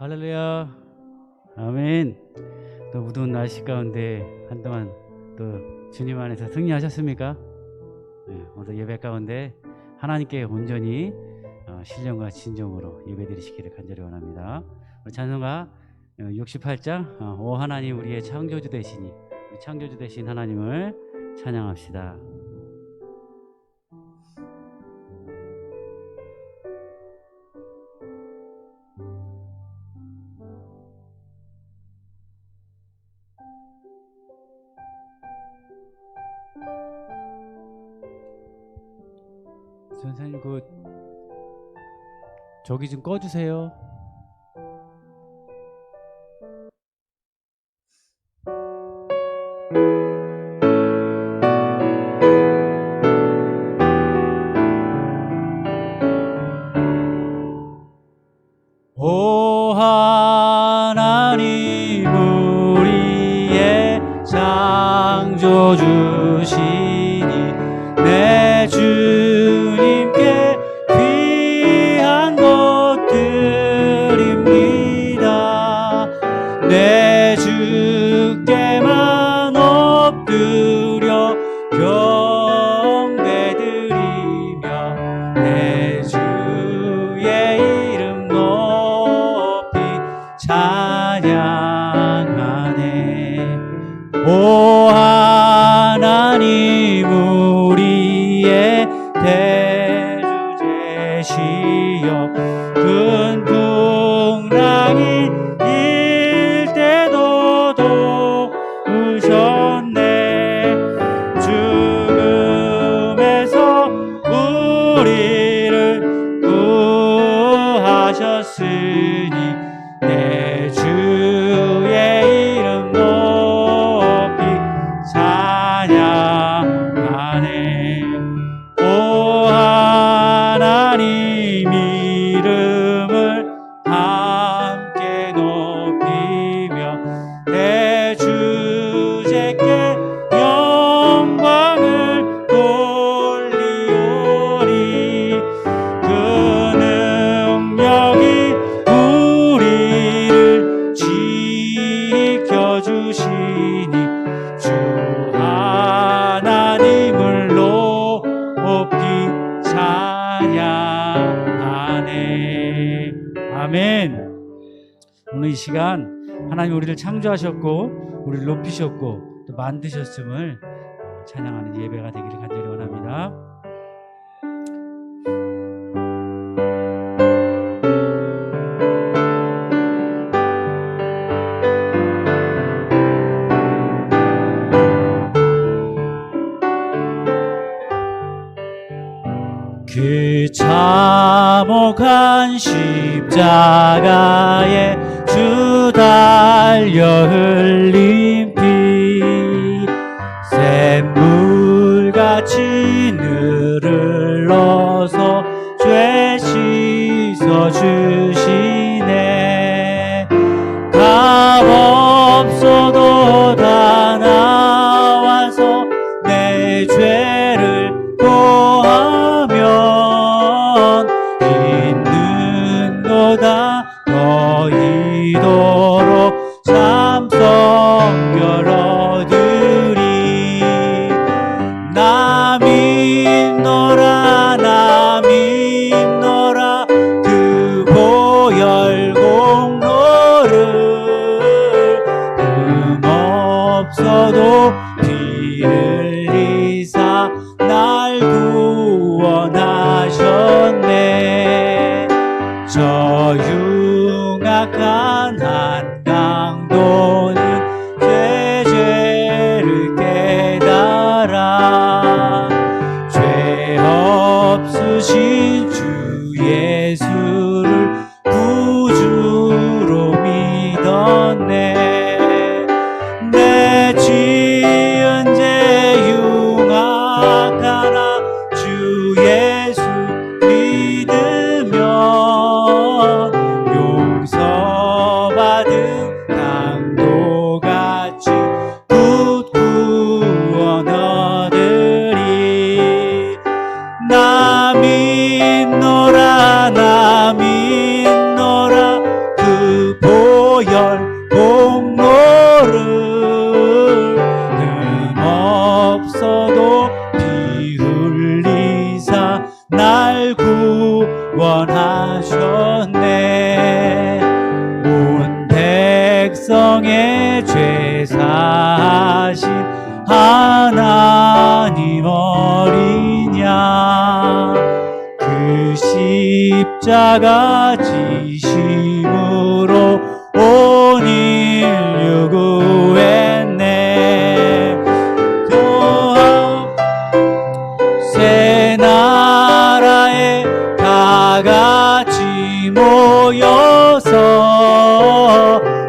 할렐루야. 아멘. 또 어두운 날씨 가운데 한동안 또 주님 안에서 승리하셨습니까? 네, 오늘 예배 가운데 하나님께 온전히 신령과 진정으로 예배드리시기를 간절히 원합니다. 우리 찬송가 68장 오 하나님 우리의 창조주 되시니, 우리 창조주 되신 하나님을 찬양합시다. 선생님 저기 좀 꺼주세요. 오 하나님 우리의 창조주시니 내 주님께 귀한 것드립니다. 내 주께만 엎드려 경배드리며 내 주의 이름 높이 찬양하네. 오 하나님 우리의 대주제시여 큰 풍랑이 일 때도 도우셨네. 죽음에서 우리를 구하셨으니 내 주의 이름 높이 찬양하네. 오 하나님 이름을 함께 높이며 내 주제께 영광을 돌리오리. 그 능력이 우리를 지켜주시니 주 하나님을 높이 찬양하네. 아멘. 오늘 이 시간 하나님 우리를 창조하셨고 우리를 높이셨고 또 만드셨음을 찬양하는 예배가 되기를 간절히 원합니다. 그 참혹한 십자가에 주 달려 흘린 피 샘물같이 늘흘러서 죄 씻어주시네. 값 없어도 다 나와서 내 죄를 고하면 있는도다 너희도록 참성결 얻으리. 나 믿노라 나 믿노라 그 보혈 공로를 흠없어도 피를 흘리사 날 구원하셨네. 저 흉악한 한강도는 죄를 깨달아 죄 없으신 주 예수를 구주로 믿었네. 내 지은 죄 흉악하나 주 예수 믿으면 용서받은 강도 보혈 공로를 흠없어도 피 흘리사 날 구원하셨네. 온 백성의 죄 사하신 하나님 어린 양, 그 십자가 지심으로 온 인류 구했네. 또한 새 나라에 다 같이 모여서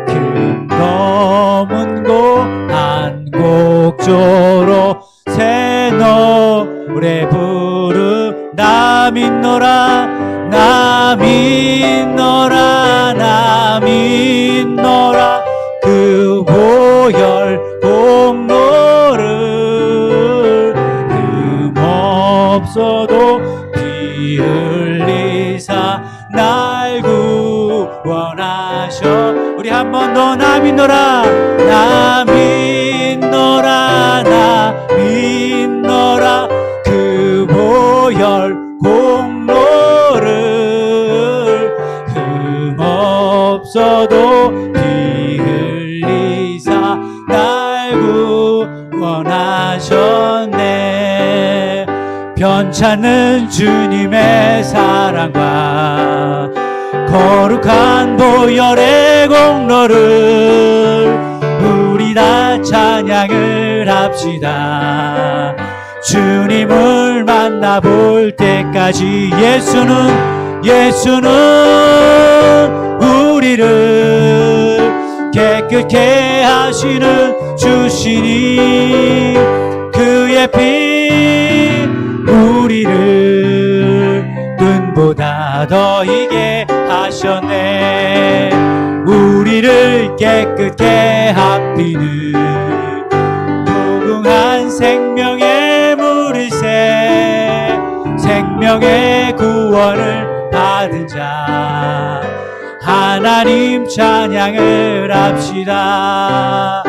큰 검은 곡 한 곡조로 새 노래 부르. 나 믿노라 나 믿노라 나 믿노라 그 보혈 공로를 흠없어도 피 흘리사 날 구원하셔. 우리 한 번 더 나 믿노라 나 믿노라 나 믿노라 그 보혈 공로를 흠없어도 피 흘리사 날 구원하셨네. 변찮은 주님의 사랑과 거룩한 보혈의 공로를 우리 다 찬양을 합시다. 주님을 만나볼 때까지 예수는 우리를 깨끗게 하시는 주시니 그의 피 우리를 눈보다 더 이게 하셨네. 우리를 깨끗게 합히는 무궁한 생명의 물일새, 생명의 구원을 받은 자 하나님 찬양을 합시다.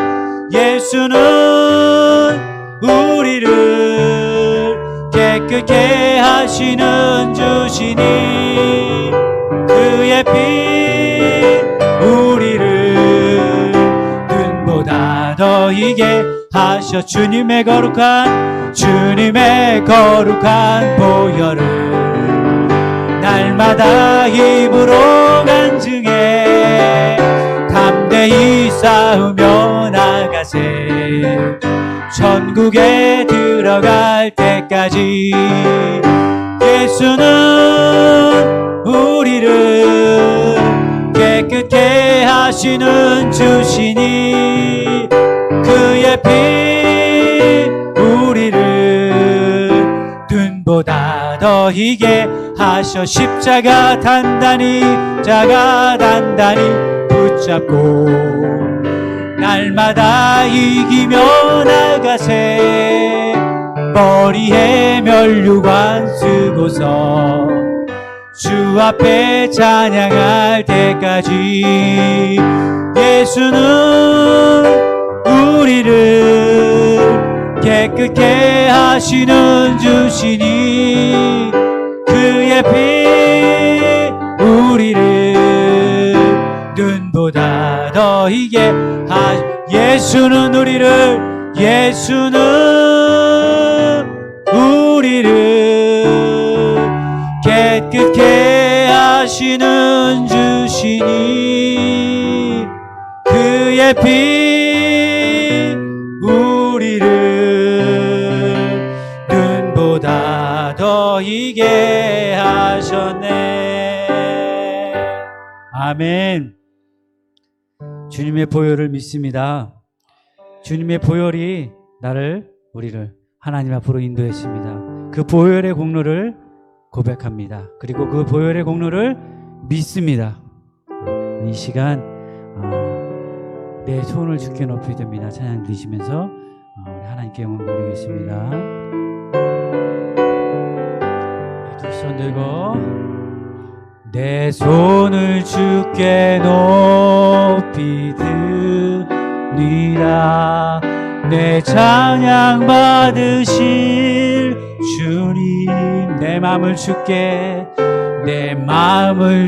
예수는 우리를 깨끗게 하시는 주시니 그의 피 우리를 눈보다 더 이게 하셔. 주님의 거룩한 보혈을 날마다 입으로 간증해 담대히 싸우며 나가세. 천국에 들어갈 때까지 예수는 우리를 깨끗게 하시는 주시니 그의 피 우리를 눈보다 더 희게 하셔. 십자가 단단히 붙잡고 날마다 이기며 나가세. 머리에 면류관 쓰고서 주 앞에 찬양할 때까지 예수는 우리를 깨끗게 하시는 주시니 그의 피 우리를 눈보다 더 희게 예수는 우리를 깨끗게 하시는 주시니 그의 피 우리를 눈보다 더 희게 하셨네. 아멘. 주님의 보혈을 믿습니다. 주님의 보혈이 우리를 하나님 앞으로 인도했습니다. 그 보혈의 공로를 고백합니다. 그리고 그 보혈의 공로를 믿습니다. 이 시간 내 손을 주께 높이 듭니다. 찬양 드리시면서 우리 하나님께 영광 돌리겠습니다. 두 손 들고 내 손을 주께 높이 드리라. 내 찬양 받으실 주님, 내 마음을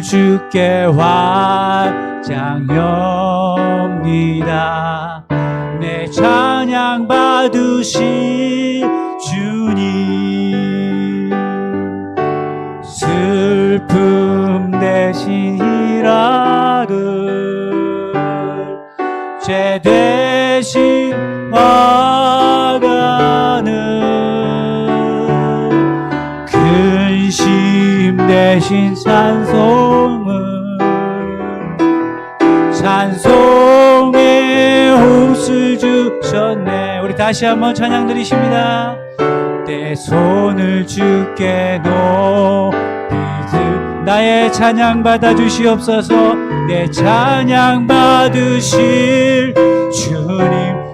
주께 활짝 엽니다. 내 찬양 받으실 주님, 슬픔 대신 희락을, 죄 대신 화가는, 근심 대신 찬송의 옷을 주셨네. 우리 다시 한번 찬양 드리십니다. 내 손을 주께 높이 나의 찬양 받아 주시옵소서. 내 찬양 받으실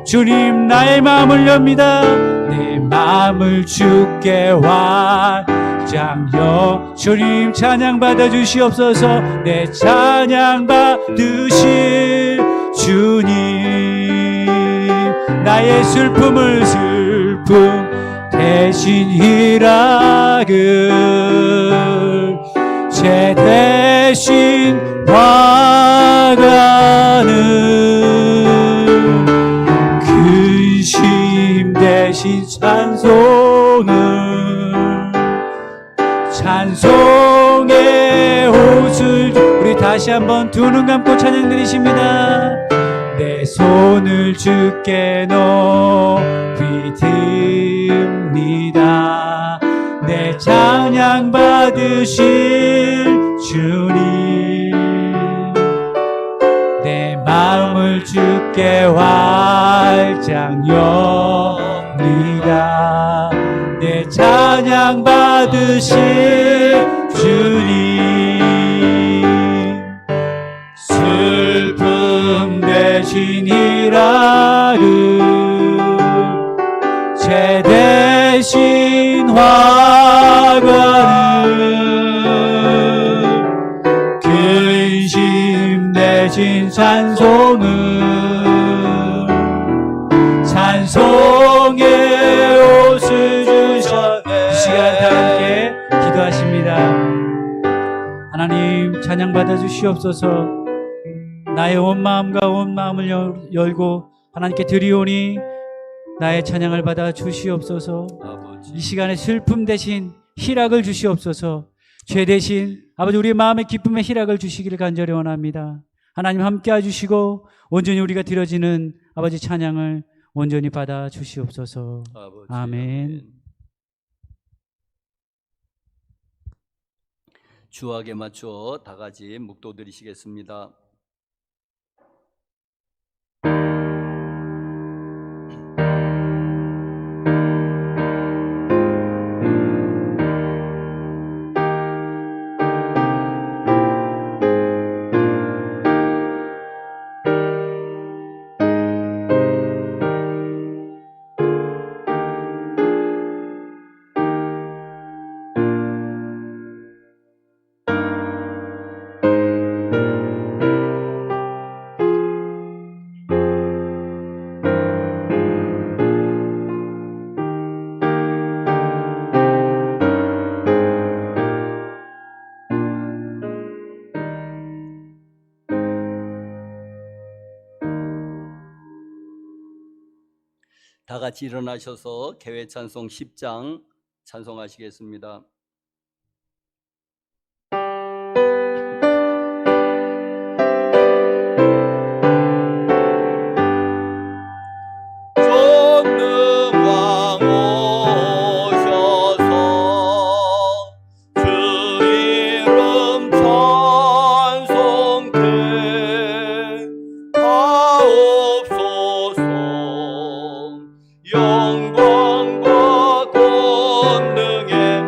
주님, 나의 마음을 엽니다. 내 마음을 주께 활짝 여. 주님 찬양 받아 주시옵소서. 내 찬양 받으실 주님, 나의 슬픔 대신 희락을, 죄 대신 화가는, 근심 대신 찬송의 옷을. 우리 다시 한번 두 눈 감고 찬양 드리십니다. 내 손을 주께 높이 듭니다. 내 찬양 받으실 주님, 내 마음을 주께 활짝 엽니다. 내 찬양 받으실 주님, 슬픔 대신 희락을, 죄 대신 화가를, 근심 대신 찬송의 옷을 주셨네. 이 시간 다 함께 기도하십니다. 하나님 찬양 받아 주시옵소서. 나의 온 마음과 온 마음을 열고 하나님께 드리오니 나의 찬양을 받아 주시옵소서. 아버지. 이 시간에 슬픔 대신 희락을 주시옵소서. 죄 대신 아버지 우리의 마음의 기쁨의 희락을 주시기를 간절히 원합니다. 하나님 함께 해주시고 온전히 우리가 드려지는 아버지 찬양을 온전히 받아 주시옵소서. 아버지, 아멘. 주악에 맞춰 다 같이 묵도 드리시겠습니다. 다 같이 일어나셔서 개회 찬송 10장 찬송하시겠습니다. 영광과 권능의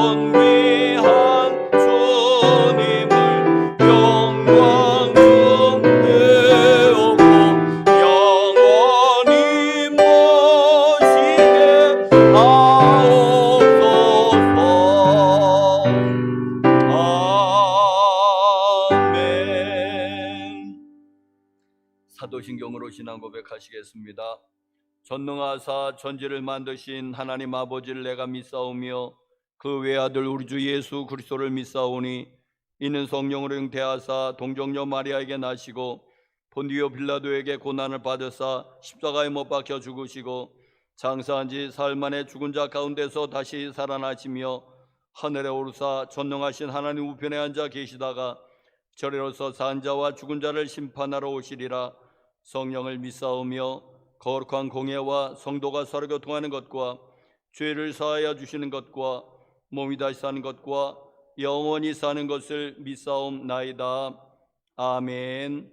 존귀한 주님을 영광 중대하고 영원히 모시게 하옵소서. 아멘. 사도신경으로 신앙 고백하시겠습니다. 전능하사 천지를 만드신 하나님 아버지를 내가 믿사오며 그 외아들 우리 주 예수 그리스도를 믿사오니 이는 성령으로 잉태하사 동정녀 마리아에게 나시고 본디오 빌라도에게 고난을 받으사 십자가에 못 박혀 죽으시고 장사한 지 사흘 만에 죽은 자 가운데서 다시 살아나시며 하늘에 오르사 전능하신 하나님 우편에 앉아 계시다가 저리로서 산 자와 죽은 자를 심판하러 오시리라. 성령을 믿사오며 거룩한 공예와 성도가 서로 교통하는 것과 죄를 사하여 주시는 것과 몸이 다시 사는 것과 영원히 사는 것을 믿사옵나이다. 아멘.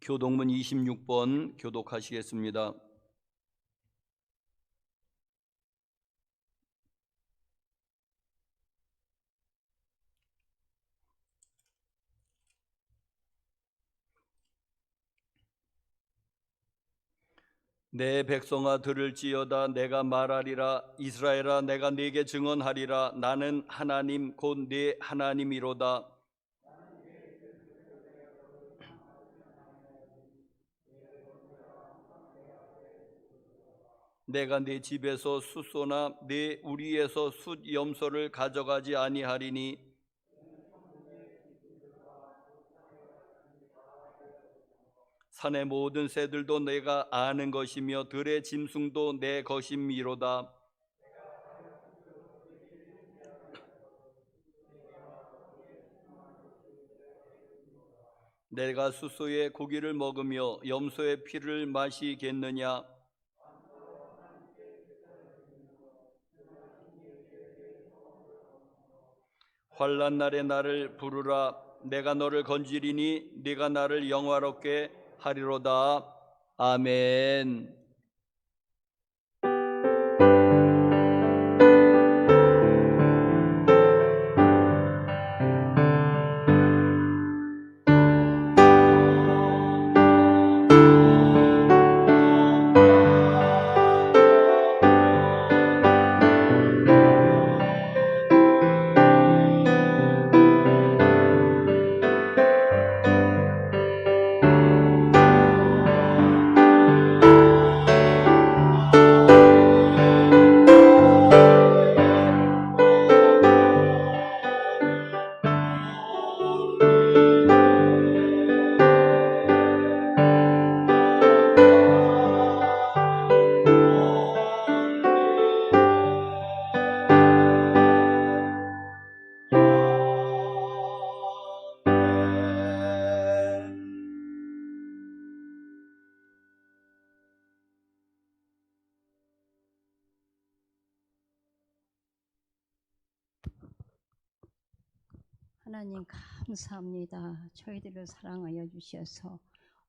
교동문 26번 교독하시겠습니다. 내 백성아 들을지어다. 내가 말하리라. 이스라엘아 내가 네게 증언하리라. 나는 하나님 곧 네 하나님이로다. 내가 네 집에서 숫소나 네 우리에서 숫 염소를 가져가지 아니하리니 산의 모든 새들도 내가 아는 것이며 들의 짐승도 내 것임이로다. 내가 숫소의 고기를 먹으며 염소의 피를 마시겠느냐? 환난 날에 나를 부르라. 내가 너를 건지리니 네가 나를 영화롭게 하리로다. 아멘. 하나님 감사합니다. 저희들을 사랑하여 주셔서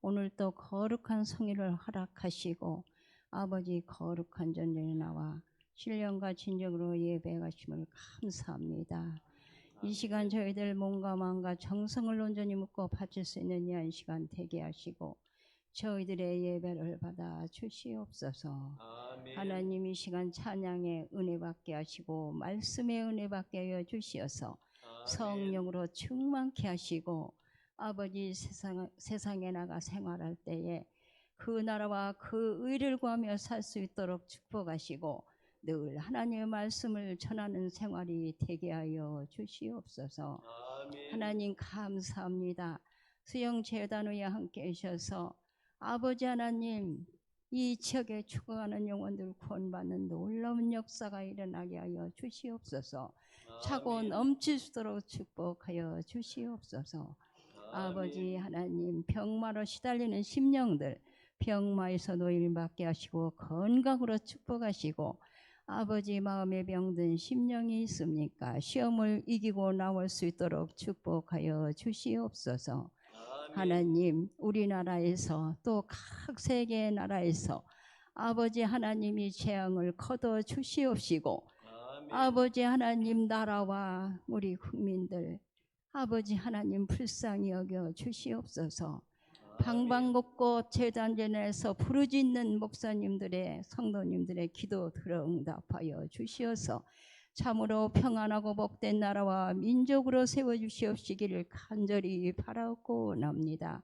오늘 또 거룩한 성일을 허락하시고 아버지 거룩한 전전에 나와 신령과 진정으로 예배하심을 감사합니다. 이 시간 저희들 몸과 마음과 정성을 온전히 묻고 바칠 수 있는 이 한 시간 되게 하시고 저희들의 예배를 받아 주시옵소서. 아멘. 하나님 이 시간 찬양의 은혜 받게 하시고 말씀의 은혜 받게 하여 주시어서 성령으로 충만케 하시고 아버지 세상에 나가 생활할 때에 그 나라와 그 의를 구하며 살 수 있도록 축복하시고 늘 하나님의 말씀을 전하는 생활이 되게 하여 주시옵소서. 아멘. 하나님 감사합니다. 수영재단위에 함께 하셔서 아버지 하나님 이 지역에 죽어가는 영혼들 구원받는 놀라운 역사가 일어나게 하여 주시옵소서. 차고 넘칠 수 있도록 축복하여 주시옵소서. 아버지 하나님 병마로 시달리는 심령들 병마에서 노임을 받게 하시고 건강으로 축복하시고 아버지 마음에 병든 심령이 있습니까? 시험을 이기고 나올 수 있도록 축복하여 주시옵소서. 하나님 우리나라에서 또 각 세계의 나라에서 아버지 하나님이 재앙을 거둬 주시옵시고 아버지 하나님, 나라와 우리 국민들 아버지 하나님 불쌍히 여겨 주시옵소서. 방방곡곡 재단전에서 부르짖는 목사님들의 성도님들의 기도 들어 응답하여 주시어서 참으로 평안하고 복된 나라와 민족으로 세워주시옵시기를 간절히 바라옵고옵니다.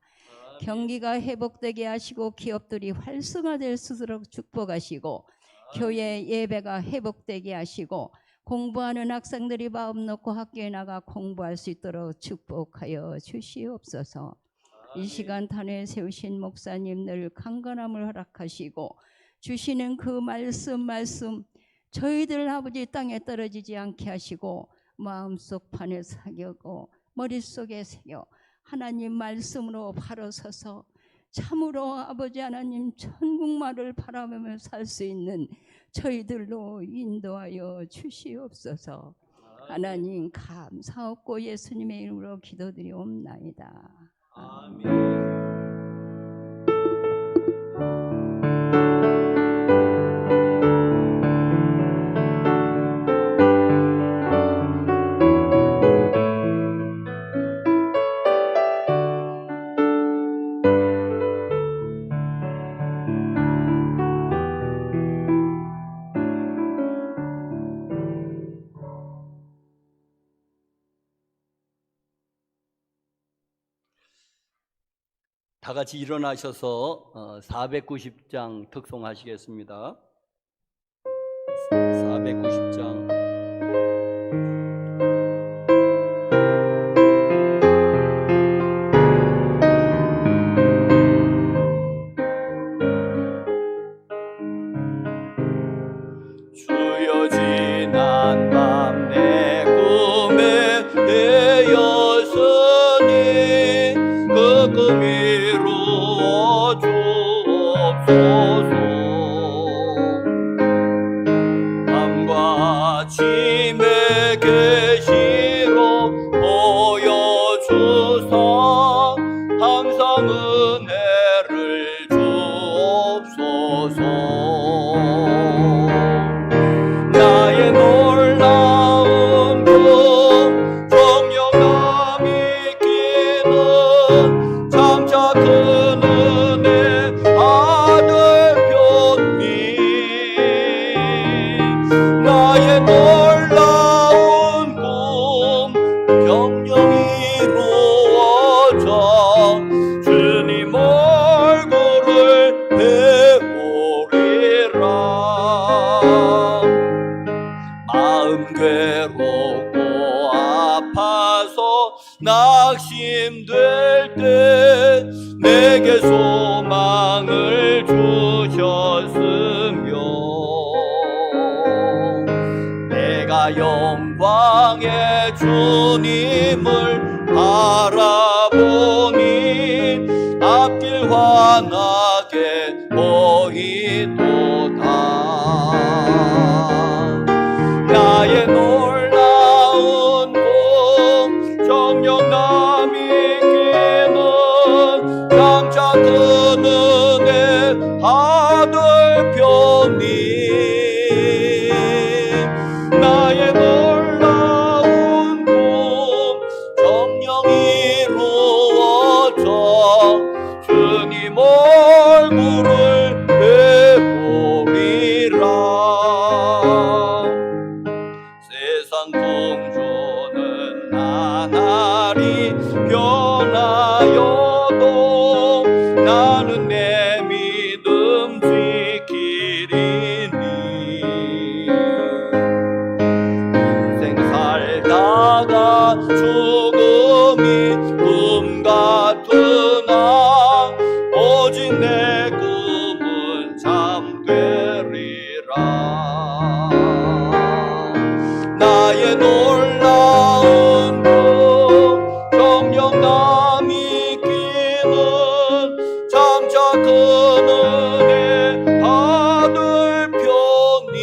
경기가 회복되게 하시고 기업들이 활성화될 수 있도록 축복하시고 교회 예배가 회복되게 하시고 공부하는 학생들이 마음 놓고 학교에 나가 공부할 수 있도록 축복하여 주시옵소서. 이 시간 단에 세우신 목사님들 강건함을 허락하시고 주시는 그 말씀 저희들 아버지 땅에 떨어지지 않게 하시고 마음속 판에 새기고 머릿속에 새겨 하나님 말씀으로 바로 서서 참으로 아버지 하나님 천국말을 바라보며 살 수 있는 저희들로 인도하여 주시옵소서. 하나님 감사하고 예수님의 이름으로 기도드리옵나이다. 아멘. 다 같이 일어나셔서 490장 특송하시겠습니다. 490장. 주여 지난 밤 내 꿈에 되었으니 그 꿈이 이루어 주옵소서. 밤과 짐의 계시로 보여주사 항상 은혜를 주옵소서. 나의 놀라운 금 정령함이 있기는 장차 큰 은혜 아들 편님. 나의 놀라운 꿈 정령이 이루어져 주님 얼굴을 배우리라. 마음 괴롭고 아파서 낙심될 때 내게 소망을 주셨으며 내가 영광의 주님을 바라보니 앞길 환하게 보이도다. 나의 놀라운 꿈 정령함이 있기는 장차 큰 은혜 아들 편님. 나의 놀라운 꿈 정령이 이루어져 주님 얼굴을 배우리라. 세상 풍조는 나날이 변하여도 나는 내 믿음 지키리니. 인생 살다가 죽음이 꿈 같으나 오직 내 꿈은 잠되리라. 나의 놀라운 그 정령함이 있기는 장차 큰 은혜 아들 편님.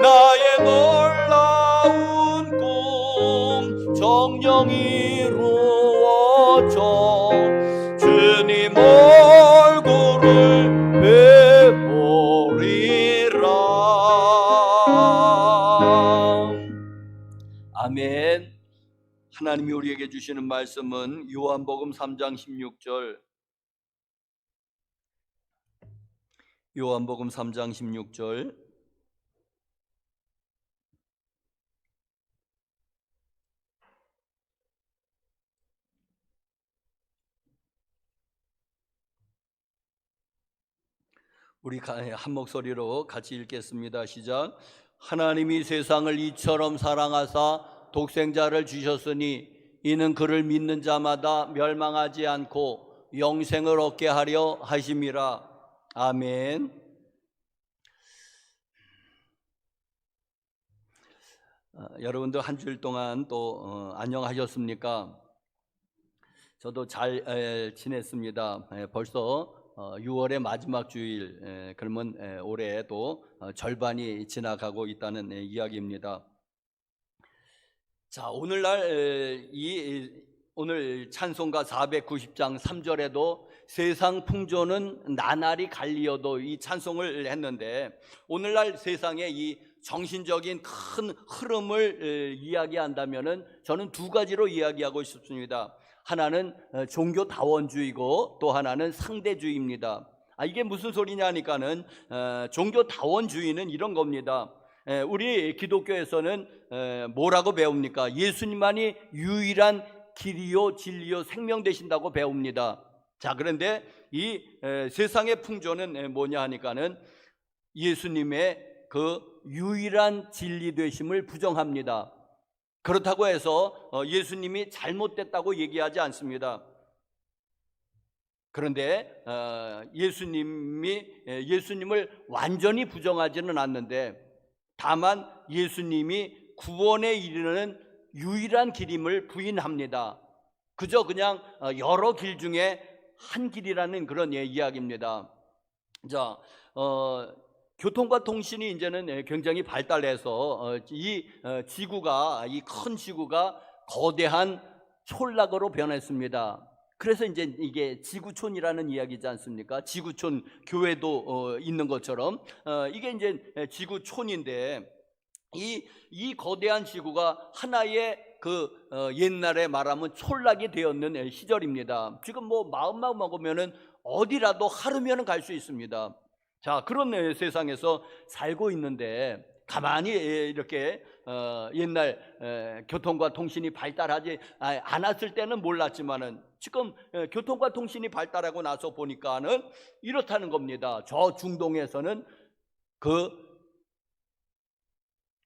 나의 놀라운 아멘. 하나님이 우리에게 주시는 말씀은 요한복음 3장 16절. 요한복음 3장 16절. 우리 한 목소리로 같이 읽겠습니다. 시작. 하나님이 세상을 이처럼 사랑하사 독생자를 주셨으니 이는 그를 믿는 자마다 멸망하지 않고 영생을 얻게 하려 하심이라. 아멘. 여러분들 한 주일 동안 또 안녕하셨습니까? 저도 잘 지냈습니다. 벌써 6월의 마지막 주일, 그러면 올해도 절반이 지나가고 있다는 이야기입니다. 자, 오늘날 오늘 찬송가 490장 3절에도 세상 풍조는 나날이 갈리어도 이 찬송을 했는데, 오늘날 세상의 이 정신적인 큰 흐름을 이야기한다면은 저는 두 가지로 이야기하고 싶습니다. 하나는 종교다원주의고 또 하나는 상대주의입니다. 이게 무슨 소리냐 하니까는 종교다원주의는 이런 겁니다. 우리 기독교에서는 뭐라고 배웁니까? 예수님만이 유일한 길이요 진리요 생명 되신다고 배웁니다. 자, 그런데 이 세상의 풍조는 뭐냐 하니까는 예수님의 그 유일한 진리 되심을 부정합니다. 그렇다고 해서 예수님이 잘못됐다고 얘기하지 않습니다. 그런데 예수님을 완전히 부정하지는 않는데, 다만 예수님이 구원에 이르는 유일한 길임을 부인합니다. 그저 그냥 여러 길 중에 한 길이라는 그런 이야기입니다. 자, 교통과 통신이 이제는 굉장히 발달해서 이 큰 지구가 거대한 촌락으로 변했습니다. 그래서 이제 이게 지구촌이라는 이야기지 않습니까? 지구촌 교회도 있는 것처럼 이게 이제 지구촌인데, 이 거대한 지구가 하나의 옛날에 말하면 촌락이 되었는 시절입니다. 지금 뭐 마음만 먹으면은 어디라도 하루면은 갈 수 있습니다. 자, 그런 세상에서 살고 있는데, 가만히 이렇게 옛날 교통과 통신이 발달하지 않았을 때는 몰랐지만은 지금 교통과 통신이 발달하고 나서 보니까는 이렇다는 겁니다. 저 중동에서는 그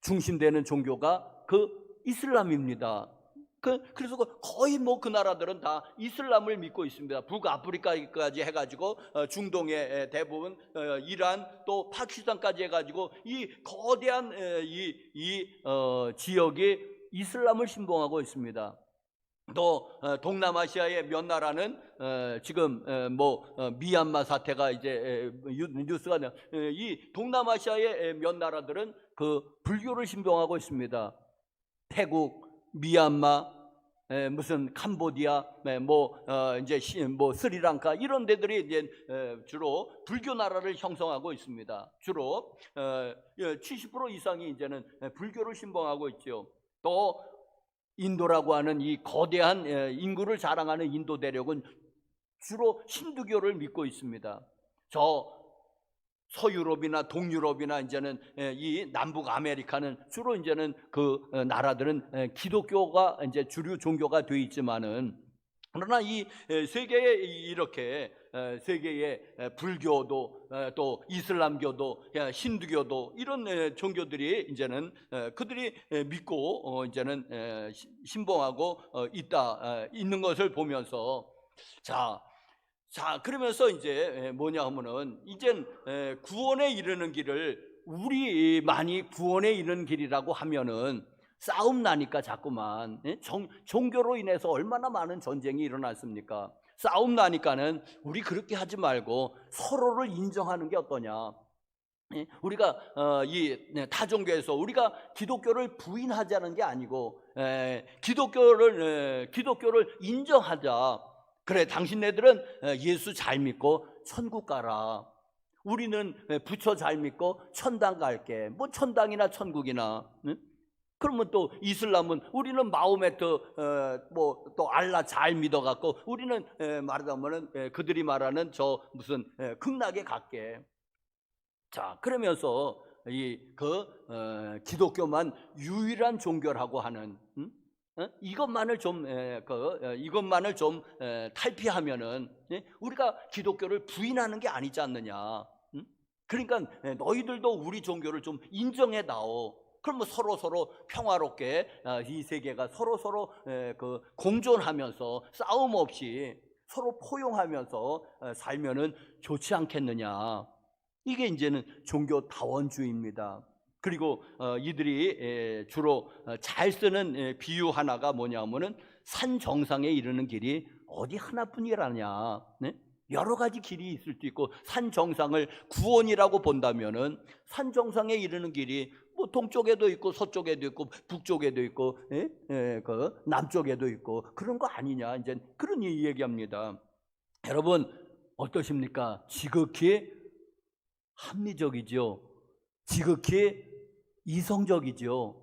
중심되는 종교가 이슬람입니다. 그래서 거의 뭐 그 나라들은 다 이슬람을 믿고 있습니다. 북아프리카까지 해가지고 중동의 대부분 이란 또 파키스탄까지 해가지고 이 거대한 지역이 이슬람을 신봉하고 있습니다. 또 동남아시아의 몇 나라는 지금 미얀마 사태가 이제 뉴스가 이 동남아시아의 몇 나라들은 불교를 신봉하고 있습니다. 태국, 미얀마, 무슨 캄보디아, 이제 스리랑카 이런 데들이 이제 주로 불교 나라를 형성하고 있습니다. 주로 70% 이상이 이제는 불교를 신봉하고 있죠. 또 인도라고 하는 이 거대한 인구를 자랑하는 인도 대륙은 주로 힌두교를 믿고 있습니다. 저 서유럽이나 동유럽이나 이제는 이 남북 아메리카는 주로 이제는 나라들은 기독교가 이제 주류 종교가 돼 있지만은, 그러나 이 세계에 이렇게 세계의 불교도 또 이슬람교도 힌두교도 이런 종교들이 이제는 그들이 믿고 이제는 신봉하고 있는 것을 보면서, 자, 그러면서 이제 뭐냐 하면은, 이젠 구원에 이르는 길을 우리만이 구원에 이르는 길이라고 하면은 싸움 나니까 자꾸만 종교로 인해서 얼마나 많은 전쟁이 일어났습니까? 싸움 나니까는 우리 그렇게 하지 말고 서로를 인정하는 게 어떠냐? 우리가 이 타종교에서 우리가 기독교를 부인하자는 게 아니고 기독교를 인정하자. 그래, 당신네들은 예수 잘 믿고 천국 가라. 우리는 부처 잘 믿고 천당 갈게. 뭐 천당이나 천국이나. 그러면 또 이슬람은 우리는 마호메트 뭐 또 알라 잘 믿어갖고 우리는 말하자면은 그들이 말하는 저 무슨 극락에 갈게. 자, 그러면서 기독교만 유일한 종교라고 하는 이것만을 좀 이것만을 좀 탈피하면은 우리가 기독교를 부인하는 게 아니지 않느냐. 그러니까 너희들도 우리 종교를 좀 인정해 다오. 그러면 서로 평화롭게 이 세계가 서로 공존하면서 싸움 없이 서로 포용하면서 살면은 좋지 않겠느냐. 이게 이제는 종교 다원주의입니다. 그리고 이들이 주로 잘 쓰는 비유 하나가 뭐냐면은 산 정상에 이르는 길이 어디 하나뿐이라냐. 네? 여러 가지 길이 있을 수 있고 산 정상을 구원이라고 본다면은 산 정상에 이르는 길이 뭐 동쪽에도 있고 서쪽에도 있고 북쪽에도 있고 그 남쪽에도 있고 그런 거 아니냐. 이제 그런 얘기합니다. 여러분 어떠십니까? 지극히 합리적이죠. 지극히 이성적이죠.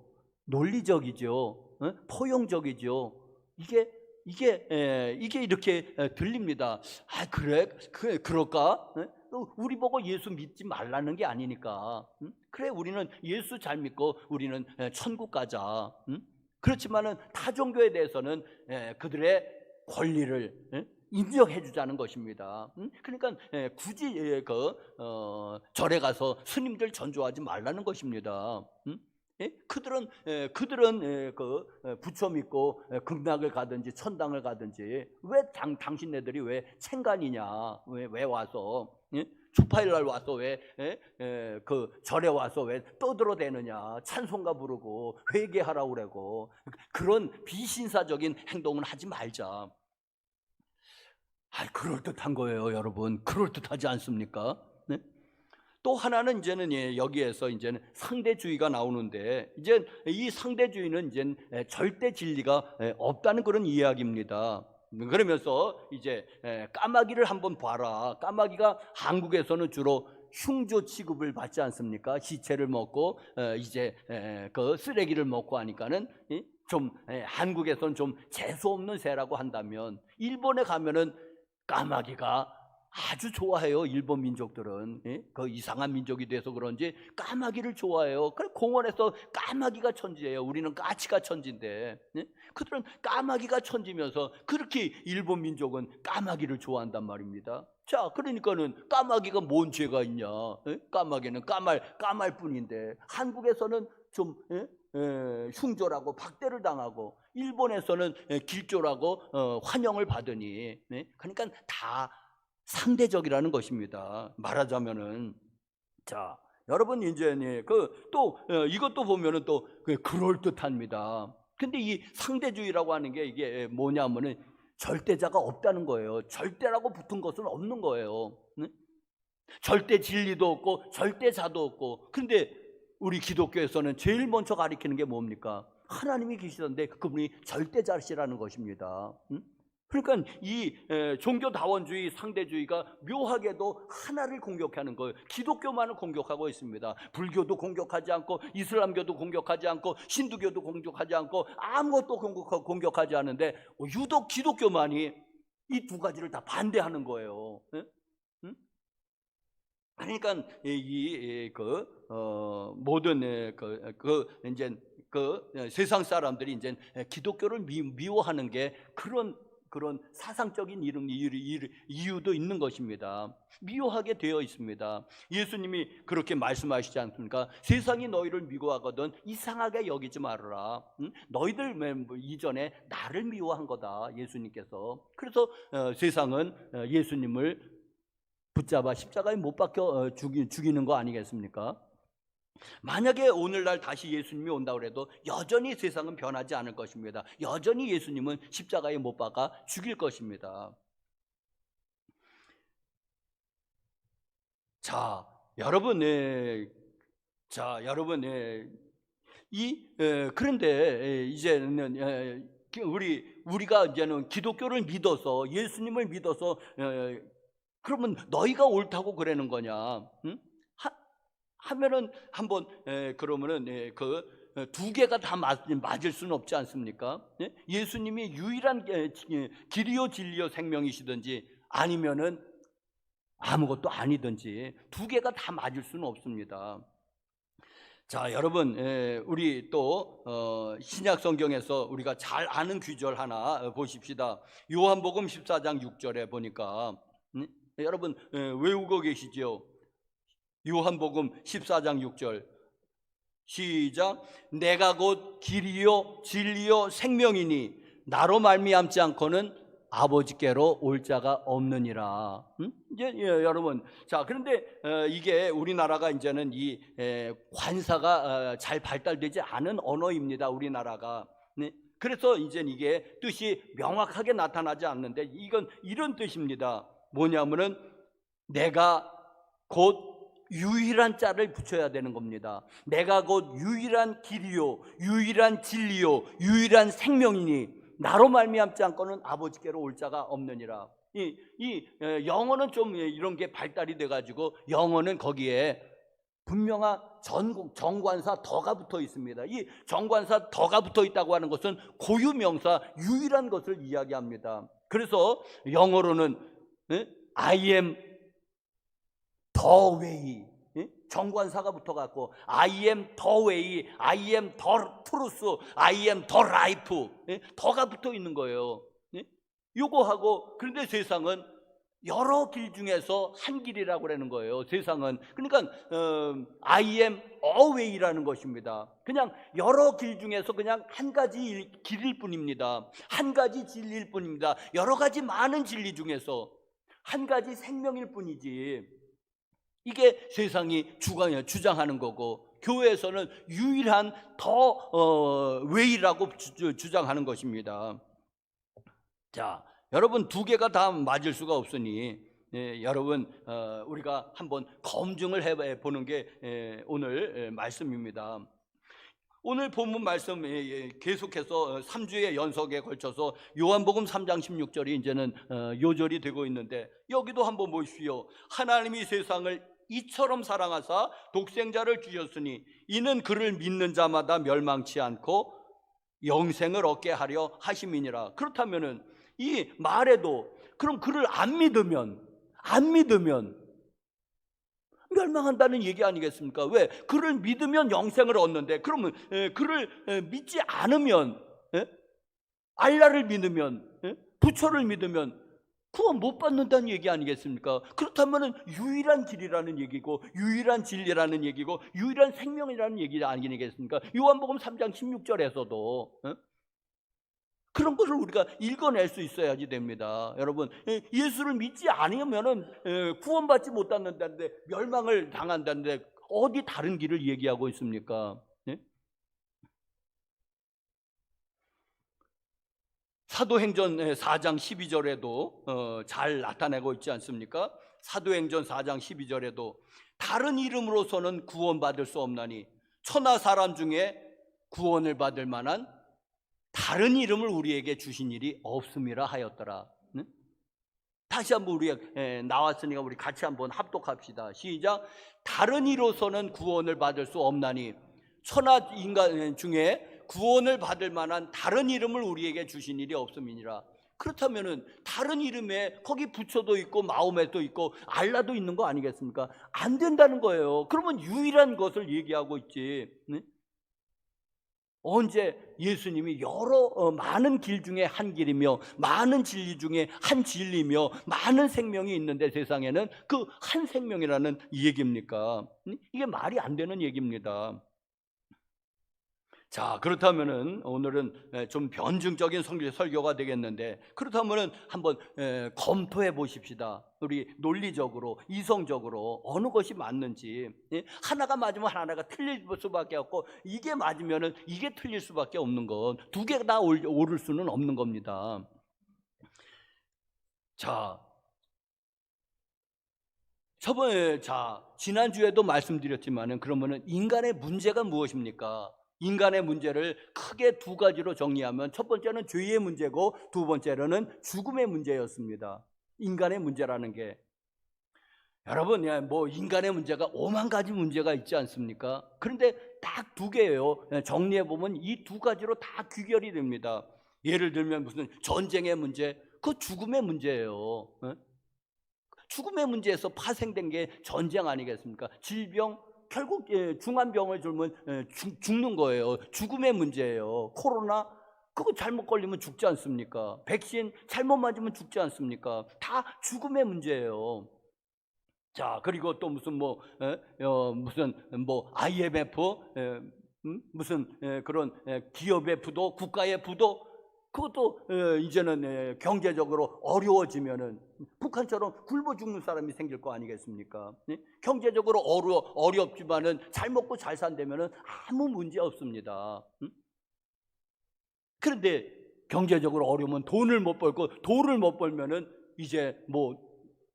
논리적이죠. 포용적이죠. 이게 이렇게 들립니다. 아, 그럴까? 우리 보고 예수 믿지 말라는 게 아니니까. 그래, 우리는 예수 잘 믿고 우리는 천국 가자. 그렇지만은 타 종교에 대해서는 그들의 권리를 인정해 주자는 것입니다. 그러니까 굳이 절에 가서 스님들 전조하지 말라는 것입니다. 그들은 부처 믿고 극락을 가든지 천당을 가든지 왜 당신네들이 왜 챙간이냐? 왜 와서 주파일 날 와서 왜 절에 와서 왜 떠들어대느냐? 찬송가 부르고 회개하라고 그러고 그런 비신사적인 행동은 하지 말자. 그럴듯한 거예요, 여러분. 그럴듯하지 않습니까? 네? 또 하나는 이제는 여기에서 이제는 상대주의가 나오는데 이제 이 상대주의는 이제 절대 진리가 없다는 그런 이야기입니다. 그러면서 이제 까마귀를 한번 봐라. 까마귀가 한국에서는 주로 흉조 취급을 받지 않습니까? 시체를 먹고 이제 그 쓰레기를 먹고 하니까는 좀 한국에서는 좀 재수 없는 새라고 한다면 일본에 가면은 까마귀가 아주 좋아해요. 일본 민족들은 그 이상한 민족이 돼서 그런지 까마귀를 좋아해요. 그래 공원에서 까마귀가 천지예요. 우리는 까치가 천지인데 그들은 까마귀가 천지면서 그렇게 일본 민족은 까마귀를 좋아한단 말입니다. 자, 그러니까는 까마귀가 뭔 죄가 있냐? 까마귀는 까말뿐인데 한국에서는 좀 흉조라고 박대를 당하고 일본에서는 길조라고 환영을 받으니 그러니까 다 상대적이라는 것입니다. 말하자면은 자, 여러분 이제 이것도 보면은 또 그럴듯합니다. 근데 이 상대주의라고 하는 게 이게 뭐냐면은 절대자가 없다는 거예요. 절대라고 붙은 것은 없는 거예요. 절대 진리도 없고 절대자도 없고. 근데 우리 기독교에서는 제일 먼저 가리키는 게 뭡니까? 하나님이 계시던데 그분이 절대자시라는 것입니다. 그러니까 이 종교다원주의, 상대주의가 묘하게도 하나를 공격하는 거예요. 기독교만을 공격하고 있습니다. 불교도 공격하지 않고 이슬람교도 공격하지 않고 신두교도 공격하지 않고 아무것도 공격하지 않는데 유독 기독교만이 이 두 가지를 다 반대하는 거예요. 그러니까 모든 이제 세상 사람들이 이제 기독교를 미워하는 게 그런 사상적인 이유도 있는 것입니다. 미워하게 되어 있습니다. 예수님이 그렇게 말씀하시지 않습니까? 세상이 너희를 미워하거든 이상하게 여기지 말아라. 너희들 이전에 나를 미워한 거다. 예수님께서. 그래서 세상은 예수님을 붙잡아 십자가에 못 박혀 죽이는 거 아니겠습니까? 만약에 오늘날 다시 예수님이 온다고 해도 여전히 세상은 변하지 않을 것입니다. 여전히 예수님은 십자가에 못 박아 죽일 것입니다. 자, 여러분, 그런데 이제는 우리가 이제는 기독교를 믿어서 예수님을 믿어서 그러면 너희가 옳다고 그러는 거냐? 하면은 한번 그러면은 두 개가 다 맞을 수는 없지 않습니까? 예? 예수님이 유일한 길이요 진리요 생명이시든지 아니면은 아무것도 아니든지 두 개가 다 맞을 수는 없습니다. 자, 여러분, 우리 또 신약 성경에서 우리가 잘 아는 구절 하나 보십시다. 요한복음 14장 6절에 보니까 여러분 외우고 계시죠? 요한복음 14장 6절 시작. 내가 곧 길이요 진리요 생명이니 나로 말미암지 않고는 아버지께로 올 자가 없느니라. 이제 여러분, 자, 그런데 이게 우리나라가 이제는 이 관사가 잘 발달되지 않은 언어입니다. 우리나라가. 네? 그래서 이제 이게 뜻이 명확하게 나타나지 않는데 이건 이런 뜻입니다. 뭐냐면은 내가 곧 유일한 자를 붙여야 되는 겁니다. 내가 곧 유일한 길이요 유일한 진리요 유일한 생명이니 나로 말미암지 않고는 아버지께로 올 자가 없느니라. 이 영어는 좀 이런 게 발달이 돼가지고 영어는 거기에 분명한 정관사 더가 붙어 있습니다. 이 정관사 더가 붙어 있다고 하는 것은 고유명사 유일한 것을 이야기합니다. 그래서 영어로는 I am the way, 정관사가 붙어갖고 I am the way, I am the truth, I am the life, 더가 붙어 있는 거예요. 요거하고 그런데 세상은 여러 길 중에서 한 길이라고 그러는 거예요. 세상은. 그러니까 I am a way라는 것입니다. 그냥 여러 길 중에서 그냥 한 가지 길일 뿐입니다. 한 가지 진리일 뿐입니다. 여러 가지 많은 진리 중에서 한 가지 생명일 뿐이지. 이게 세상이 주장하는 거고 교회에서는 유일한 더 웨이라고 주장하는 것입니다. 자, 여러분 두 개가 다 맞을 수가 없으니 여러분 우리가 한번 검증을 해보는 게 오늘 말씀입니다. 오늘 본문 말씀 계속해서 3주의 연속에 걸쳐서 요한복음 3장 16절이 이제는 요절이 되고 있는데 여기도 한번 보십시오. 하나님이 세상을 이처럼 사랑하사 독생자를 주셨으니 이는 그를 믿는 자마다 멸망치 않고 영생을 얻게 하려 하심이니라. 그렇다면은 이 말에도 그럼 그를 안 믿으면 멸망한다는 얘기 아니겠습니까? 왜? 그를 믿으면 영생을 얻는데 그러면 그를 믿지 않으면 알라를 믿으면 부처를 믿으면 구원 못 받는다는 얘기 아니겠습니까? 그렇다면 유일한 길이라는 얘기고 유일한 진리라는 얘기고 유일한 생명이라는 얘기 아니겠습니까? 요한복음 3장 16절에서도 그런 것을 우리가 읽어낼 수 있어야지 됩니다. 여러분, 예수를 믿지 않으면 구원받지 못한다는데 멸망을 당한다는데 어디 다른 길을 얘기하고 있습니까? 사도행전 4장 12절에도 잘 나타내고 있지 않습니까? 사도행전 4장 12절에도 다른 이름으로서는 구원받을 수 없나니 천하 사람 중에 구원을 받을 만한 다른 이름을 우리에게 주신 일이 없음이라 하였더라. 다시 한번 우리가 나왔으니까 우리 같이 한번 합독합시다. 시작. 다른 이로서는 구원을 받을 수 없나니 천하 인간 중에 구원을 받을 만한 다른 이름을 우리에게 주신 일이 없음이니라. 그렇다면은 다른 이름에 거기 부처도 있고 마호메도 있고 알라도 있는 거 아니겠습니까? 안 된다는 거예요. 그러면 유일한 것을 얘기하고 있지. 언제 예수님이 여러 많은 길 중에 한 길이며 많은 진리 중에 한 진리며 많은 생명이 있는데 세상에는 그 한 생명이라는 얘기입니까? 이게 말이 안 되는 얘기입니다. 자, 그렇다면은 오늘은 좀 변증적인 설교가 되겠는데 그렇다면은 한번 검토해 보십시다. 우리 논리적으로 이성적으로 어느 것이 맞는지. 하나가 맞으면 하나가 틀릴 수밖에 없고 이게 맞으면은 이게 틀릴 수밖에 없는 것. 두 개가 다 옳을 수는 없는 겁니다. 자, 지난주에도 말씀드렸지만은 그러면은 인간의 문제가 무엇입니까? 인간의 문제를 크게 두 가지로 정리하면 첫 번째는 죄의 문제고 두 번째로는 죽음의 문제였습니다. 인간의 문제라는 게 여러분, 뭐 인간의 문제가 오만 가지 문제가 있지 않습니까? 그런데 딱 두 개예요. 정리해 보면 이 두 가지로 다 귀결이 됩니다. 예를 들면 무슨 전쟁의 문제, 그 죽음의 문제예요. 죽음의 문제에서 파생된 게 전쟁 아니겠습니까? 질병, 결국 중환병을 들면 죽는 거예요. 죽음의 문제예요. 코로나, 그거 잘못 걸리면 죽지 않습니까? 백신 잘못 맞으면 죽지 않습니까? 다 죽음의 문제예요. 자, 그리고 또 무슨 무슨 뭐 IMF, 무슨 그런 기업의 부도, 국가의 부도, 그것도 이제는 경제적으로 어려워지면은 북한처럼 굶어 죽는 사람이 생길 거 아니겠습니까? 경제적으로 어렵지만은 잘 먹고 잘 산다면은 아무 문제 없습니다. 그런데 경제적으로 어려우면 돈을 못 벌고, 돈을 못 벌면은 이제 뭐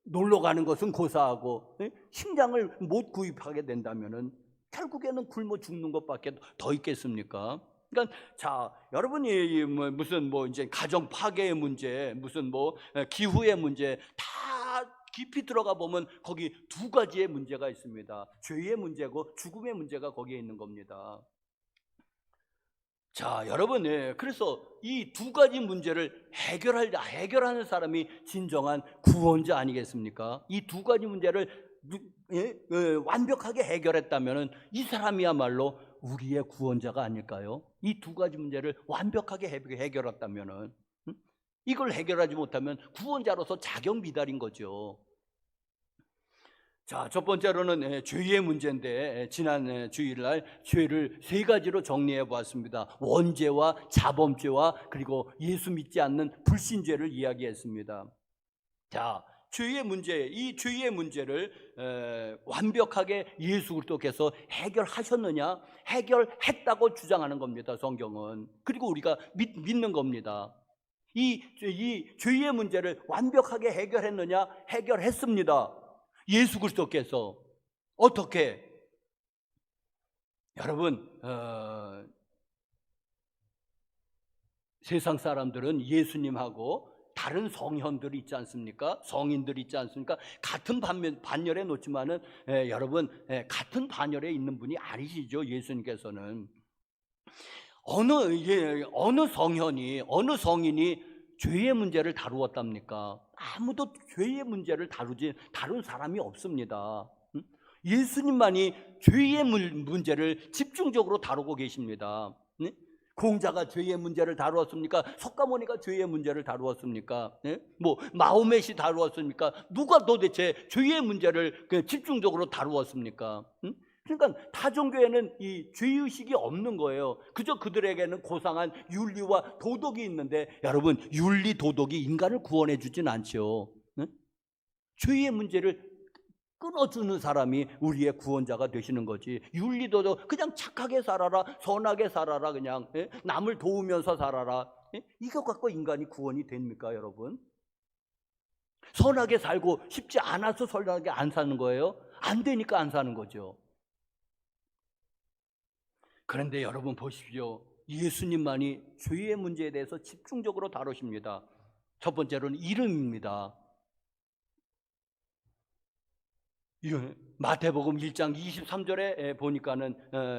놀러 가는 것은 고사하고 식량을 못 구입하게 된다면은 결국에는 굶어 죽는 것밖에 더 있겠습니까? 그러니까 자, 여러분이 무슨 이제 가정 파괴의 문제, 무슨 기후의 문제, 다 깊이 들어가 보면 거기 두 가지의 문제가 있습니다. 죄의 문제고 죽음의 문제가 거기에 있는 겁니다. 자, 여러분, 그래서 이 두 가지 문제를 해결하는 사람이 진정한 구원자 아니겠습니까? 이 두 가지 문제를 완벽하게 해결했다면 이 사람이야말로 우리의 구원자가 아닐까요? 이 두 가지 문제를 완벽하게 해결했다면, 이걸 해결하지 못하면 구원자로서 자격 미달인 거죠. 자, 첫 번째로는 죄의 문제인데, 지난 주일날 죄를 세 가지로 정리해 보았습니다. 원죄와 자범죄와 그리고 예수 믿지 않는 불신죄를 이야기했습니다. 자, 죄의 문제, 이 죄의 문제를 완벽하게 예수 그리스도께서 해결하셨느냐? 해결했다고 주장하는 겁니다, 성경은. 그리고 우리가 믿는 겁니다. 이 죄의 문제를 완벽하게 해결했느냐? 해결했습니다. 예수 그리스도께서. 어떻게? 여러분, 세상 사람들은 예수님하고 다른 성현들이 있지 않습니까? 성인들이 있지 않습니까? 같은 반열에 놓지만은 여러분, 같은 반열에 있는 분이 아니시죠, 예수님께서는. 어느 성현이, 어느 성인이 죄의 문제를 다루었답니까? 아무도 죄의 문제를 다룬 사람이 없습니다. 예수님만이 죄의 문제를 집중적으로 다루고 계십니다. 공자가 죄의 문제를 다루었습니까? 석가모니가 죄의 문제를 다루었습니까? 뭐 마호멧이 다루었습니까? 누가 도대체 죄의 문제를 집중적으로 다루었습니까? 그러니까 타종교에는 이 죄의식이 없는 거예요. 그저 그들에게는 고상한 윤리와 도덕이 있는데, 여러분, 윤리 도덕이 인간을 구원해 주진 않죠. 죄의 문제를 끊어주는 사람이 우리의 구원자가 되시는 거지. 윤리 도덕, 그냥 착하게 살아라, 선하게 살아라, 그냥 남을 도우면서 살아라, 이거 갖고 인간이 구원이 됩니까, 여러분? 선하게 살고 싶지 않아서 선하게 안 사는 거예요? 안 되니까 안 사는 거죠. 그런데 여러분 보십시오. 예수님만이 죄의 문제에 대해서 집중적으로 다루십니다. 첫 번째로는 이름입니다. 마태복음 1장 23절에 보니까는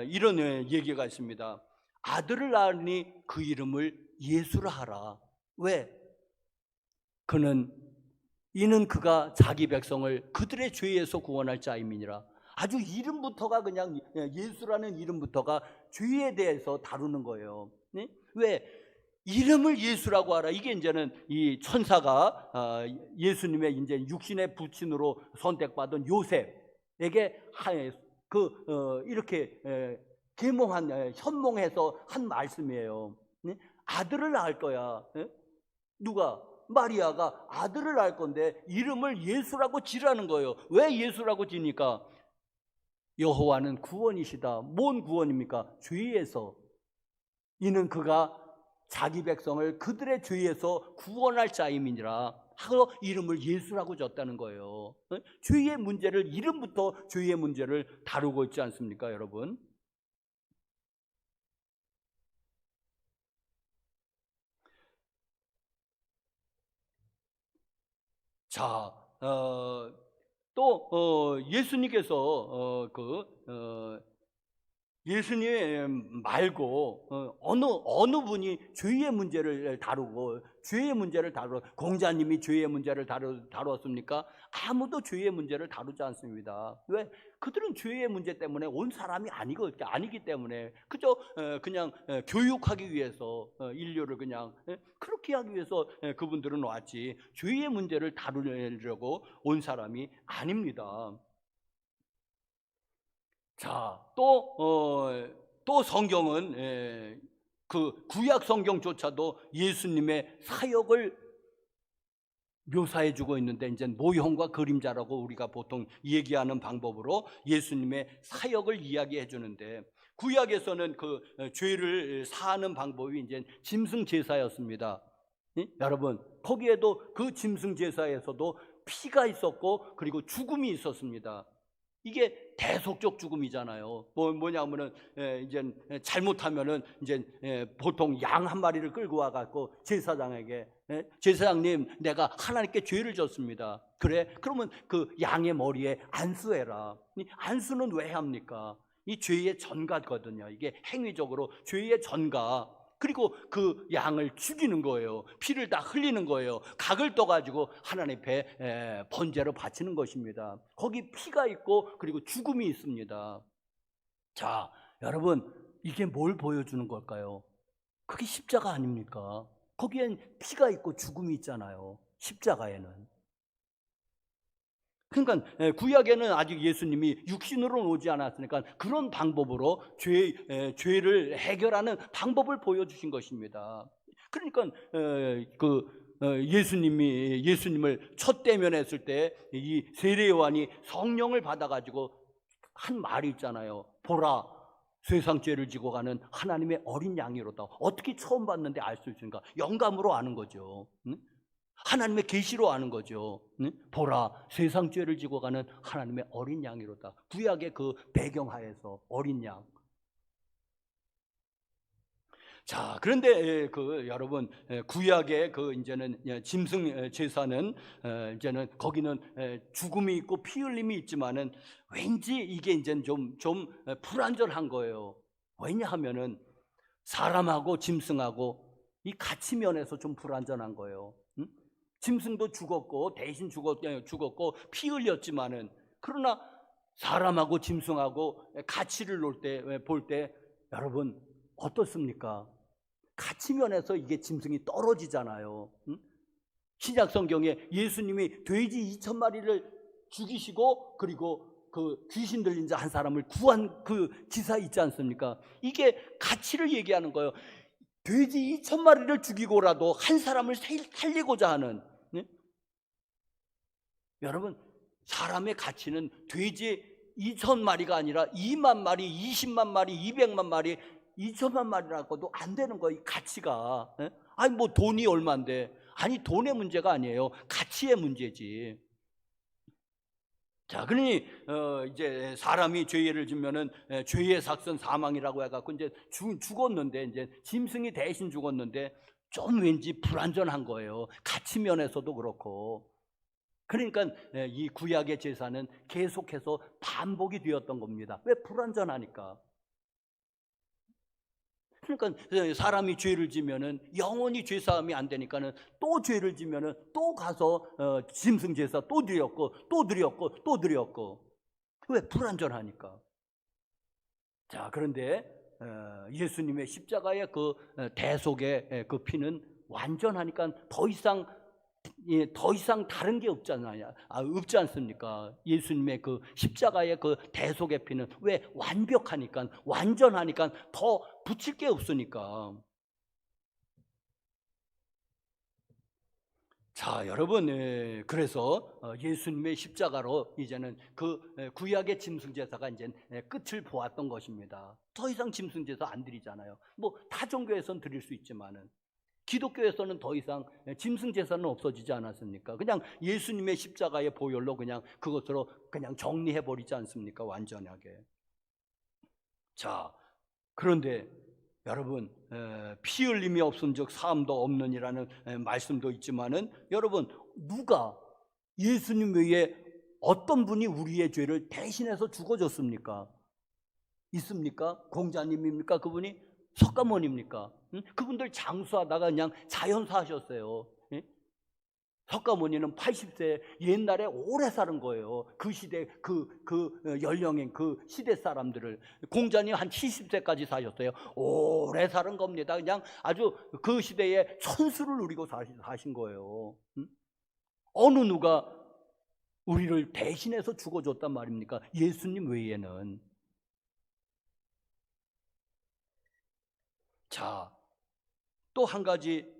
이런 얘기가 있습니다. 아들을 낳으니 그 이름을 예수라 하라. 왜? 이는 그가 자기 백성을 그들의 죄에서 구원할 자임이니라. 아주 이름부터가, 그냥 예수라는 이름부터가 죄에 대해서 다루는 거예요. 네? 왜? 이름을 예수라고 하라. 이게 이제는 이 천사가 예수님의 이제 육신의 부친으로 선택받은 요셉에게 이렇게 계몽한, 현몽해서 한 말씀이에요. 네? 아들을 낳을 거야. 네? 누가? 마리아가 아들을 낳을 건데 이름을 예수라고 지라는 거예요. 왜 예수라고 지니까? 여호와는 구원이시다. 뭔 구원입니까? 죄에서. 이는 그가 자기 백성을 그들의 죄에서 구원할 자임이니라 하고 이름을 예수라고 줬다는 거예요. 죄의 문제를, 이름부터 죄의 문제를 다루고 있지 않습니까, 여러분? 자, 또 예수님께서 예수님 말고 어느 분이 죄의 문제를 다루고 공자님이 죄의 문제를 다루었습니까? 아무도 죄의 문제를 다루지 않습니다. 왜? 그들은 죄의 문제 때문에 온 사람이 아니기 때문에 그저 그냥 교육하기 위해서 인류를 그냥 그렇게 하기 위해서 그분들은 왔지 죄의 문제를 다루려고 온 사람이 아닙니다. 자, 또 성경은 그 구약 성경조차도 예수님의 사역을 묘사해 주고 있는데 이제 모형과 그림자라고 우리가 보통 얘기하는 방법으로 예수님의 사역을 이야기해 주는데 구약에서는 그 죄를 사하는 방법이 이제 짐승 제사였습니다. 여러분, 거기에도 그 짐승 제사에서도 피가 있었고 그리고 죽음이 있었습니다. 이게 대속적 죽음이잖아요. 뭐냐면은 이제 잘못하면은 이제 보통 양 한 마리를 끌고 와갖고 제사장에게 제사장님, 내가 하나님께 죄를 졌습니다. 그래? 그러면 그 양의 머리에 안수해라. 이 안수는 왜 합니까? 이 죄의 전가거든요. 이게 행위적으로 죄의 전가. 그리고 그 양을 죽이는 거예요. 피를 다 흘리는 거예요. 각을 떠가지고 하나님 앞에 번제로 바치는 것입니다. 거기 피가 있고 그리고 죽음이 있습니다. 자, 여러분, 이게 뭘 보여주는 걸까요? 그게 십자가 아닙니까? 거기엔 피가 있고 죽음이 있잖아요. 십자가에는. 그러니까 구약에는 아직 예수님이 육신으로 오지 않았으니까 그런 방법으로 죄를 해결하는 방법을 보여주신 것입니다. 그러니까 예수님을 첫 대면했을 때 이 세례 요한이 성령을 받아가지고 한 말이 있잖아요. 보라, 세상 죄를 지고 가는 하나님의 어린 양이로다. 어떻게 처음 봤는데 알 수 있습니까? 영감으로 아는 거죠. 하나님의 계시로 아는 거죠. 보라, 세상 죄를 지고 가는 하나님의 어린 양이로다. 구약의 그 배경하에서 어린 양. 자, 그런데 여러분, 구약의 이제는 짐승 제사는 이제는 거기는 죽음이 있고 피 흘림이 있지만은 왠지 이게 이제 좀 불안전한 거예요. 왜냐하면은 사람하고 짐승하고 이 가치 면에서 좀 불안전한 거예요. 짐승도 죽었고 대신 죽었고 피 흘렸지만은 그러나 사람하고 짐승하고 가치를 볼 때 여러분 어떻습니까? 가치 면에서 이게 짐승이 떨어지잖아요. 신약 성경에 예수님이 돼지 2,000마리를 죽이시고 그리고 그 귀신 들린 자 한 사람을 구한 그 기사 있지 않습니까? 이게 가치를 얘기하는 거예요. 돼지 2,000마리를 죽이고라도 한 사람을 살리고자 하는, 네? 여러분, 사람의 가치는 돼지 2,000마리가 아니라 2만 마리, 20만 마리, 200만 마리, 2천만 마리라고도 안 되는 거예요. 이 가치가. 네? 아니 뭐 돈이 얼마인데? 아니 돈의 문제가 아니에요. 가치의 문제지. 자, 그러니 이제 사람이 죄를 지면은 죄의 삭선 사망이라고 해갖고 이제 죽었는데 이제 짐승이 대신 죽었는데 좀 왠지 불안전한 거예요. 가치 면에서도 그렇고. 그러니까 이 구약의 제사는 계속해서 반복이 되었던 겁니다. 왜? 불안전하니까. 그러니까 사람이 죄를 지면은 영원히 죄 사함이 안 되니까는 또 죄를 지면은 또 가서 짐승 제사 또 드렸고 왜? 불안전하니까. 자, 그런데 예수님의 십자가의 그 대속의 그 피는 완전하니까 더 이상 다른 게 없지 않습니까? 예수님의 그 십자가의 그 대속의 피는 왜? 완벽하니까, 완전하니까 더 붙일 게 없으니까. 자, 여러분, 그래서 예수님의 십자가로 이제는 그 구약의 짐승제사가 이제 끝을 보았던 것입니다. 더 이상 짐승제사 안 드리잖아요. 뭐 다종교에서는 드릴 수 있지만은 기독교에서는 더 이상 짐승 제사는 없어지지 않았습니까? 그냥 예수님의 십자가의 보혈로 그냥 그것으로 그냥 정리해 버리지 않습니까? 완전하게. 자, 그런데 여러분, 피 흘림이 없은즉 사함도 없느니라는 말씀도 있지만은 여러분, 누가 예수님 외에 어떤 분이 우리의 죄를 대신해서 죽어줬습니까? 있습니까? 공자님입니까? 그분이 석가모니입니까? 응? 그분들 장수하다가 그냥 자연사 하셨어요. 예? 석가모니는 80세 옛날에 오래 사는 거예요. 그 시대 연령인 그 시대 사람들을. 공자님 한 70세까지 사셨어요. 오래 사는 겁니다. 그냥 아주 그 시대에 천수를 누리고 사신 거예요. 응? 어느 누가 우리를 대신해서 죽어줬단 말입니까? 예수님 외에는. 자, 또 한 가지,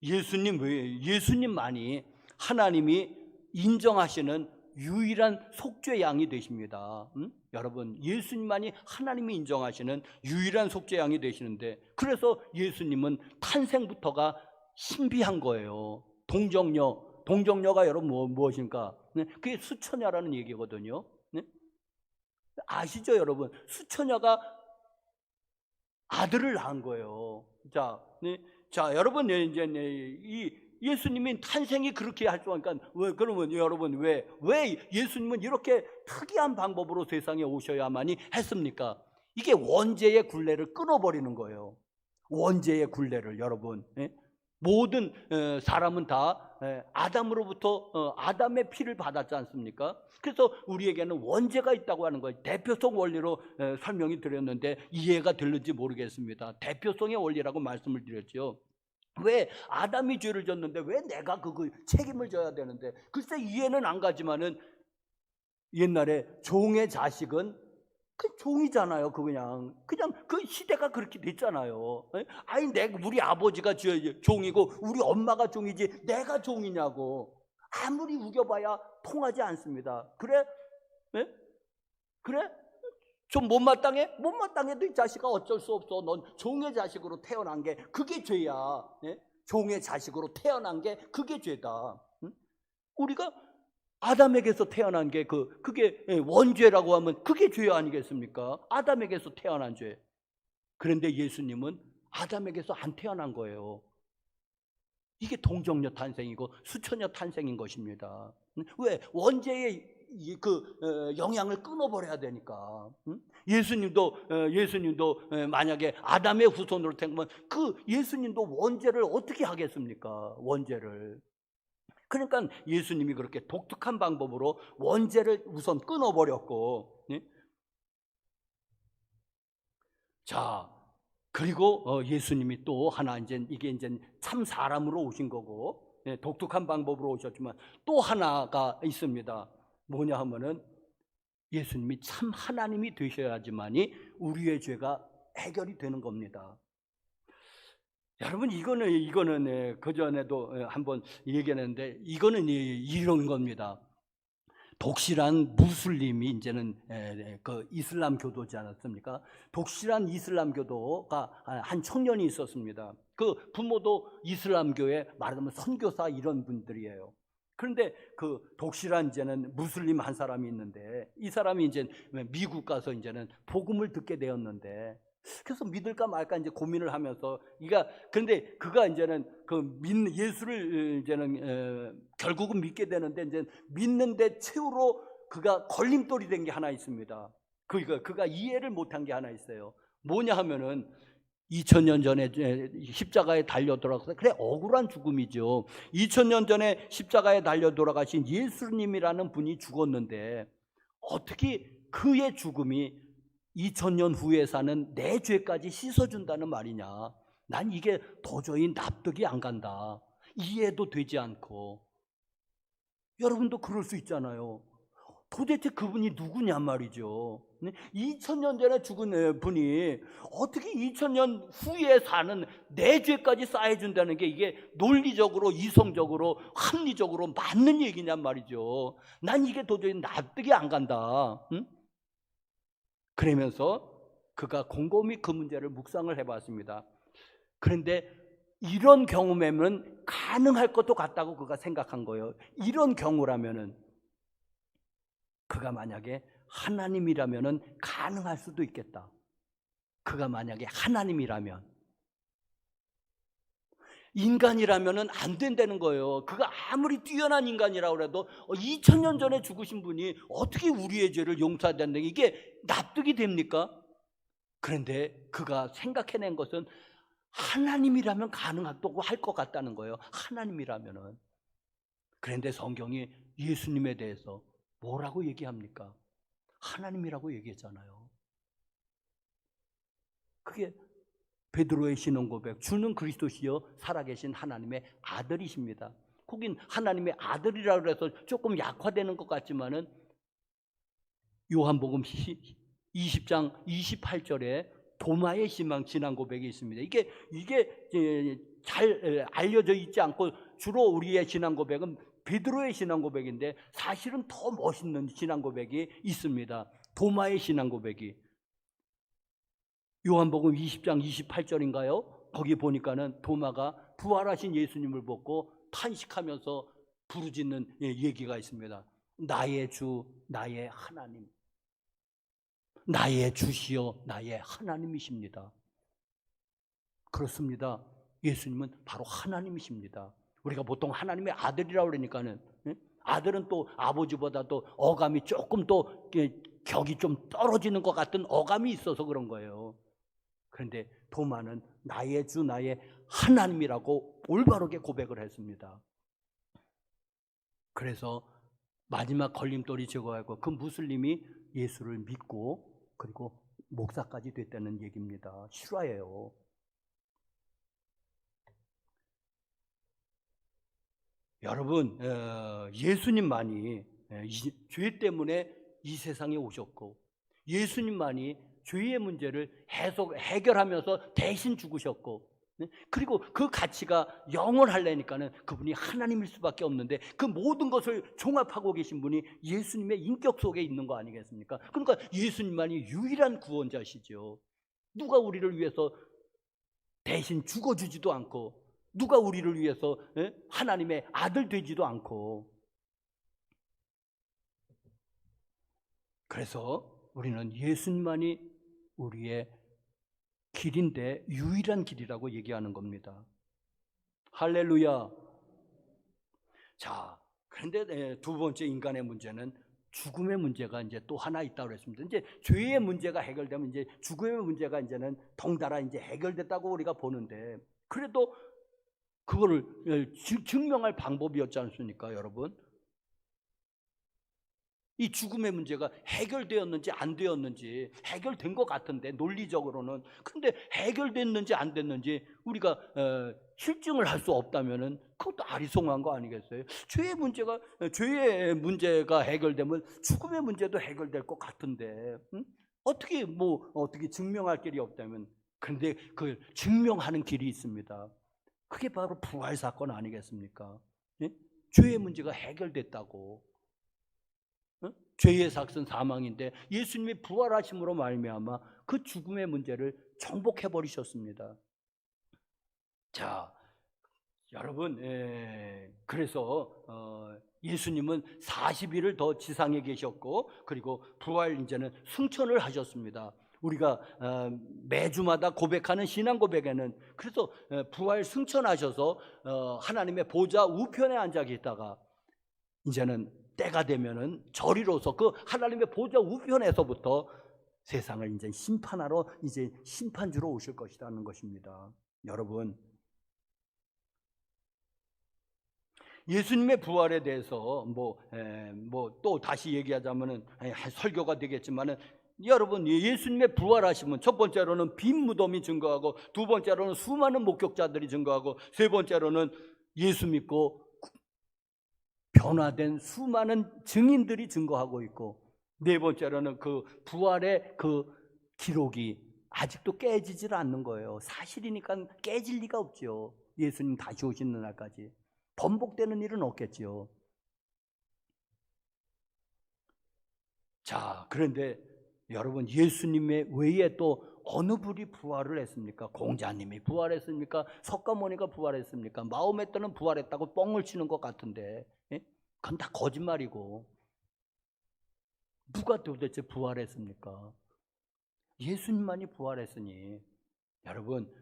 예수님 외에, 예수님만이 하나님이 인정하시는 유일한 속죄 양이 되십니다. 여러분, 예수님만이 하나님이 인정하시는 유일한 속죄 양이 되시는데, 그래서 예수님은 탄생부터가 신비한 거예요. 동정녀가 여러분 무엇입니까? 네? 그게 수처녀라는 얘기거든요. 네? 아시죠, 여러분? 수처녀가 아들을 낳은 거예요. 자, 네? 자, 여러분, 이제 이 예수님이 탄생이 그렇게 할 수 없으니까, 그러면 여러분, 왜 예수님은 이렇게 특이한 방법으로 세상에 오셔야만이 했습니까? 이게 원죄의 굴레를 끊어버리는 거예요. 원죄의 굴레를, 여러분. 예? 모든 사람은 다 아담으로부터 아담의 피를 받았지 않습니까? 그래서 우리에게는 원죄가 있다고 하는 거예요. 대표성 원리로 설명이 드렸는데 이해가 될는지 모르겠습니다. 대표성의 원리라고 말씀을 드렸죠. 왜 아담이 죄를 졌는데 왜 내가 그 책임을 져야 되는데? 글쎄 이해는 안 가지만은 옛날에 종의 자식은 그 종이잖아요. 그냥 그 시대가 그렇게 됐잖아요. 아니 우리 아버지가 종이고 우리 엄마가 종이지 내가 종이냐고. 아무리 우겨봐야 통하지 않습니다. 그래? 네? 그래? 좀 못마땅해도 이 자식아 어쩔 수 없어. 넌 종의 자식으로 태어난 게 그게 죄야. 네? 종의 자식으로 태어난 게 그게 죄다. 응? 우리가 아담에게서 태어난 게 그게 원죄라고 하면 그게 죄 아니겠습니까? 아담에게서 태어난 죄. 그런데 예수님은 아담에게서 안 태어난 거예요. 이게 동정녀 탄생이고 수처녀 탄생인 것입니다. 왜? 원죄의 영향을 끊어버려야 되니까. 예수님도 만약에 아담의 후손으로 태어나면 그 예수님도 원죄를 어떻게 하겠습니까? 원죄를. 그러니까 예수님이 그렇게 독특한 방법으로 원죄를 우선 끊어버렸고, 네? 자, 그리고 예수님이 또 하나 이게 참 사람으로 오신 거고, 네, 독특한 방법으로 오셨지만 또 하나가 있습니다. 뭐냐 하면은 예수님이 참 하나님이 되셔야지만이 우리의 죄가 해결이 되는 겁니다. 여러분 이거는 그 전에도 한번 얘기했는데 이거는 이런 겁니다. 독실한 무슬림이 이제는 그 이슬람 교도지 않았습니까? 독실한 이슬람 교도가 한 청년이 있었습니다. 그 부모도 이슬람교에 말하자면 선교사 이런 분들이에요. 그런데 그 독실한 이제는 무슬림 한 사람이 있는데 이 사람이 이제 미국 가서 이제는 복음을 듣게 되었는데 그래서 믿을까 말까 이제 고민을 하면서 그런데 그가 이제는 예수를 이제는 결국은 믿게 되는데 이제 믿는데 최후로 그가 걸림돌이 된 게 하나 있습니다. 그가 이해를 못한 게 하나 있어요. 뭐냐 하면은 2000년 전에 십자가에 달려 돌아가서 그래 억울한 죽음이죠. 2000년 전에 십자가에 달려 돌아가신 예수님이라는 분이 죽었는데 어떻게 그의 죽음이 2000년 후에 사는 내 죄까지 씻어준다는 말이냐. 난 이게 도저히 납득이 안 간다. 이해도 되지 않고. 여러분도 그럴 수 있잖아요. 도대체 그분이 누구냐 말이죠. 2000년 전에 죽은 분이 어떻게 2000년 후에 사는 내 죄까지 쌓여준다는 게 이게 논리적으로 이성적으로 합리적으로 맞는 얘기냔 말이죠. 난 이게 도저히 납득이 안 간다. 응? 그러면서 그가 곰곰이 그 문제를 묵상을 해봤습니다. 그런데 이런 경우면 가능할 것도 같다고 그가 생각한 거예요. 이런 경우라면은 그가 만약에 하나님이라면은 가능할 수도 있겠다. 그가 만약에 하나님이라면 인간이라면은 안 된다는 거예요. 그가 아무리 뛰어난 인간이라고 해도 2000년 전에 죽으신 분이 어떻게 우리의 죄를 용서한다는 게 이게 납득이 됩니까? 그런데 그가 생각해낸 것은 하나님이라면 가능하다고 할 것 같다는 거예요. 하나님이라면은. 그런데 성경이 예수님에 대해서 뭐라고 얘기합니까? 하나님이라고 얘기했잖아요. 그게 베드로의 신앙 고백, 주는 그리스도시요 살아계신 하나님의 아들이십니다. 거긴 하나님의 아들이라고 해서 조금 약화되는 것 같지만은 요한복음 20장 28절에 도마의 신앙 고백이 있습니다. 이게 잘 알려져 있지 않고 주로 우리의 신앙 고백은 베드로의 신앙 고백인데 사실은 더 멋있는 신앙 고백이 있습니다. 도마의 신앙 고백이 요한복음 20장 28절인가요? 거기 보니까는 도마가 부활하신 예수님을 보고 탄식하면서 부르짖는 얘기가 있습니다. 나의 주, 나의 하나님, 나의 주시여, 나의 하나님이십니다. 그렇습니다. 예수님은 바로 하나님이십니다. 우리가 보통 하나님의 아들이라고 그러니까는 아들은 또 아버지보다 또 어감이 조금 또 격이 좀 떨어지는 것 같은 어감이 있어서 그런 거예요. 그런데 도마는 나의 주, 나의 하나님이라고 올바르게 고백을 했습니다. 그래서 마지막 걸림돌이 제거하고 그 무슬림이 예수를 믿고 그리고 목사까지 됐다는 얘기입니다. 실화예요. 여러분, 예수님만이 죄 때문에 이 세상에 오셨고 예수님만이 죄의 문제를 해결하면서 대신 죽으셨고 그리고 그 가치가 영원하려니까는 그분이 하나님일 수밖에 없는데 그 모든 것을 종합하고 계신 분이 예수님의 인격 속에 있는 거 아니겠습니까? 그러니까 예수님만이 유일한 구원자시죠. 누가 우리를 위해서 대신 죽어주지도 않고 누가 우리를 위해서 하나님의 아들 되지도 않고 그래서 우리는 예수님만이 우리의 길인데 유일한 길이라고 얘기하는 겁니다. 할렐루야. 자, 그런데 두 번째 인간의 문제는 죽음의 문제가 이제 또 하나 있다고 그랬습니다. 이제 죄의 문제가 해결되면 이제 죽음의 문제가 이제는 덩달아 이제 해결됐다고 우리가 보는데 그래도 그거를 증명할 방법이었지 않습니까, 여러분? 이 죽음의 문제가 해결되었는지 안 되었는지 해결된 것 같은데 논리적으로는 근데 해결됐는지 안 됐는지 우리가 실증을 할 수 없다면은 그것도 아리송한 거 아니겠어요? 죄의 문제가 해결되면 죽음의 문제도 해결될 것 같은데 어떻게 증명할 길이 없다면 근데 그 증명하는 길이 있습니다. 그게 바로 부활 사건 아니겠습니까? 예? 죄의 문제가 해결됐다고. 죄의 삭은 사망인데 예수님이 부활하심으로 말미암아 그 죽음의 문제를 정복해 버리셨습니다. 자, 여러분, 그래서 예수님은 40일을 더 지상에 계셨고 그리고 부활 이제는 승천을 하셨습니다. 우리가 매주마다 고백하는 신앙 고백에는 그래서 부활 승천하셔서 하나님의 보좌 우편에 앉아 계시다가 이제는 때가 되면은 저리로서 그 하나님의 보좌 우편에서부터 세상을 이제 심판하러 이제 심판주로 오실 것이라는 것입니다. 여러분, 예수님의 부활에 대해서 또 다시 얘기하자면은 설교가 되겠지만은 여러분 예수님의 부활하심은 첫 번째로는 빈 무덤이 증거하고 두 번째로는 수많은 목격자들이 증거하고 세 번째로는 예수 믿고 변화된 수많은 증인들이 증거하고 있고 네 번째로는 그 부활의 그 기록이 아직도 깨지질 않는 거예요. 사실이니까 깨질 리가 없죠. 예수님 다시 오시는 날까지 번복되는 일은 없겠지요. 자, 그런데 여러분 예수님의 외에 또 어느 분이 부활을 했습니까? 공자님이 부활했습니까? 석가모니가 부활했습니까? 마호메트는 부활했다고 뻥을 치는 것 같은데 그건 다 거짓말이고 누가 도대체 부활했습니까? 예수님만이 부활했으니 여러분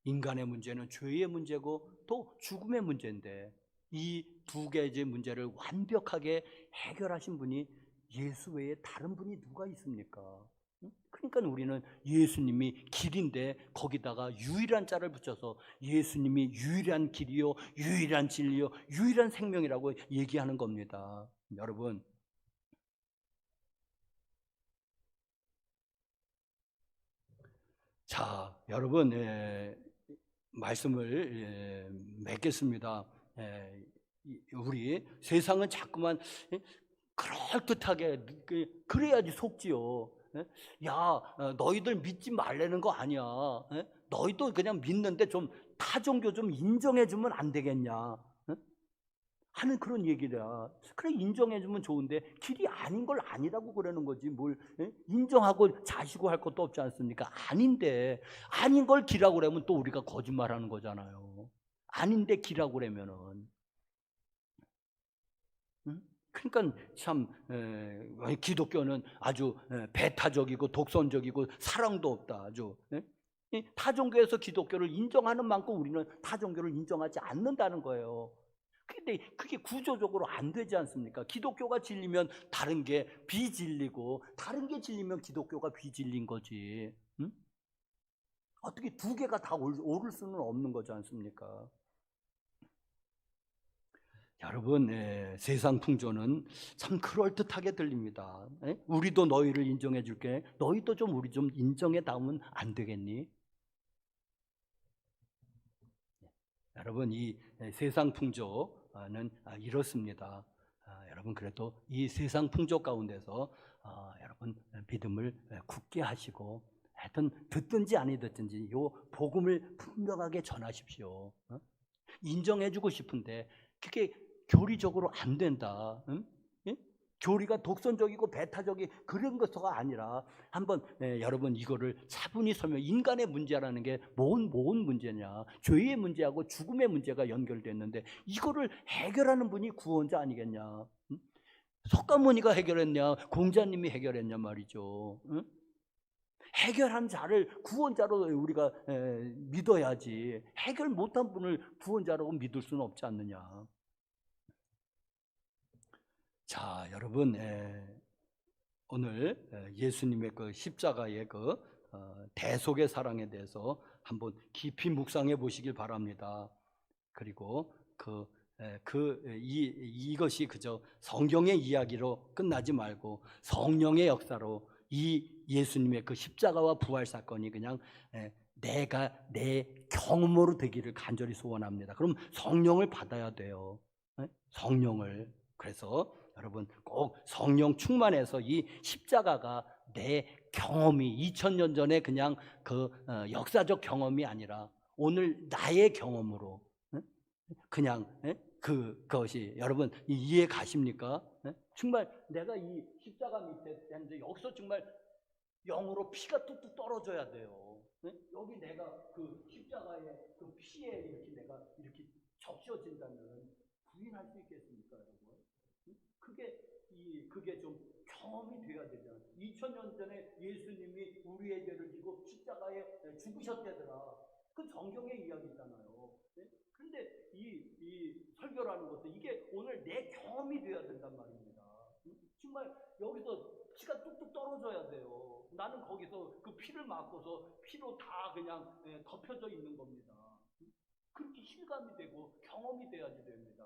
인간의 문제는 죄의 문제고 또 죽음의 문제인데 이 두 개의 문제를 완벽하게 해결하신 분이 예수 외에 다른 분이 누가 있습니까? 그러니까 우리는 예수님이 길인데 거기다가 유일한 자를 붙여서 예수님이 유일한 길이요, 유일한 진리요, 유일한 생명이라고 얘기하는 겁니다. 여러분, 자, 여러분, 말씀을 맺겠습니다. 우리 세상은 자꾸만 그럴듯하게 그래야지 속지요. 야, 너희들 믿지 말라는 거 아니야. 너희도 그냥 믿는데 좀 타종교 좀 인정해주면 안 되겠냐 하는 그런 얘기다. 그래, 인정해주면 좋은데 길이 아닌 걸 아니라고 그러는 거지. 뭘 인정하고 자시고 할 것도 없지 않습니까? 아닌데 아닌 걸 길라고 그러면 또 우리가 거짓말하는 거잖아요. 아닌데 길라고 그러면은. 그러니까 참 기독교는 아주 배타적이고 독선적이고 사랑도 없다. 아주 타종교에서 기독교를 인정하는 만큼 우리는 타종교를 인정하지 않는다는 거예요. 근데 그게 구조적으로 안 되지 않습니까? 기독교가 진리면 다른 게 비진리고 다른 게 진리면 기독교가 비진리인 거지. 어떻게 두 개가 다 옳을 수는 없는 거지 않습니까? 여러분, 세상 풍조는 참 그럴듯하게 들립니다. 우리도 너희를 인정해 줄게. 너희도 좀 우리 좀 인정해 다오면 안 되겠니? 여러분, 이 세상 풍조는 이렇습니다. 여러분, 그래도 이 세상 풍조 가운데서 여러분 믿음을 굳게 하시고 하여튼 듣든지 아니 듣든지 요 복음을 분명하게 전하십시오. 인정해 주고 싶은데 그게 교리적으로 안 된다. 응? 예? 교리가 독선적이고 배타적이 그런 것가 아니라 한번 여러분 이거를 차분히 설명. 인간의 문제라는 게 뭔 문제냐? 죄의 문제하고 죽음의 문제가 연결됐는데 이거를 해결하는 분이 구원자 아니겠냐? 응? 석가모니가 해결했냐? 공자님이 해결했냐 말이죠. 응? 해결한 자를 구원자로 우리가 믿어야지. 해결 못한 분을 구원자라고 믿을 수는 없지 않느냐. 자, 여러분, 오늘 예수님의 그 십자가의 그 대속의 사랑에 대해서 한번 깊이 묵상해 보시길 바랍니다. 그리고 이것이 그저 성경의 이야기로 끝나지 말고 성령의 역사로 이 예수님의 그 십자가와 부활 사건이 그냥 내가 내 경험으로 되기를 간절히 소원합니다. 그럼 성령을 받아야 돼요. 성령을. 그래서 여러분 꼭 성령 충만해서 이 십자가가 내 경험이 2000년 전에 그냥 그 역사적 경험이 아니라 오늘 나의 경험으로 그냥 그것이 여러분 이해 가십니까? 정말 내가 이 십자가 밑에 있는데 여기서 정말 영으로 피가 뚝뚝 떨어져야 돼요. 여기 내가 그 십자가의 그 피에 이렇게 내가 이렇게 적셔진다면 부인할 수 있겠습니까, 여러분? 그게 좀 경험이 돼야 되잖아요. 2000년 전에 예수님이 우리의 죄를 지고 십자가에 죽으셨대더라. 그 성경의 이야기잖아요. 그런데 이 설교라는 것도 이게 오늘 내 경험이 돼야 된단 말입니다. 정말 여기서 피가 뚝뚝 떨어져야 돼요. 나는 거기서 그 피를 맞고서 피로 다 그냥 덮여져 있는 겁니다. 그렇게 실감이 되고 경험이 돼야지 됩니다.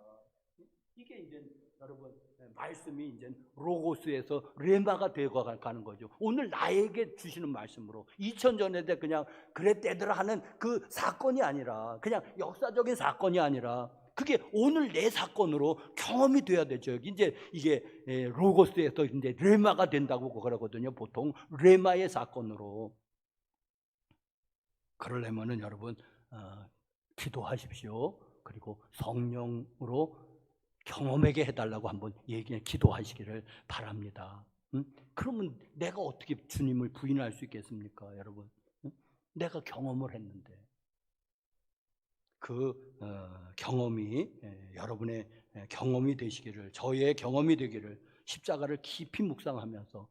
이게 이제 여러분 말씀이 이제 로고스에서 레마가 되어 가는 거죠. 오늘 나에게 주시는 말씀으로 2000전에 그냥 그랬대더라 하는 그 사건이 아니라 그냥 역사적인 사건이 아니라 그게 오늘 내 사건으로 경험이 돼야 되죠. 이제 이게 로고스에서 이제 레마가 된다고 그러거든요. 보통 레마의 사건으로. 그러려면은 여러분 기도하십시오. 그리고 성령으로 경험하게 해달라고 한번 기도하시기를 바랍니다. 그러면 내가 어떻게 주님을 부인할 수 있겠습니까, 여러분? 내가 경험을 했는데 그 경험이 여러분의 경험이 되시기를, 저의 경험이 되기를, 십자가를 깊이 묵상하면서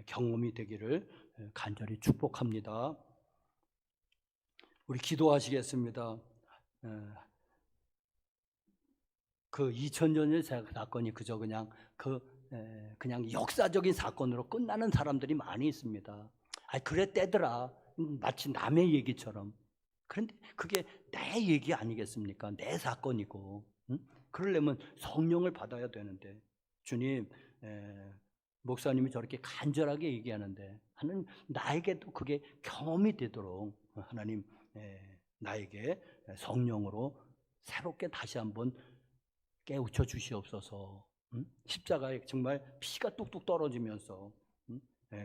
경험이 되기를 간절히 축복합니다. 우리 기도하시겠습니다. 그 2000년의 사건이 그저 그냥 그냥 역사적인 사건으로 끝나는 사람들이 많이 있습니다. 그랬대더라. 마치 남의 얘기처럼. 그런데 그게 내 얘기 아니겠습니까? 내 사건이고. 그러려면 성령을 받아야 되는데, 주님, 목사님이 저렇게 간절하게 얘기하는데 하나님, 나에게도 그게 경험이 되도록 하나님, 나에게 성령으로 새롭게 다시 한번 깨우쳐 주시옵소서. 십자가에 정말 피가 뚝뚝 떨어지면서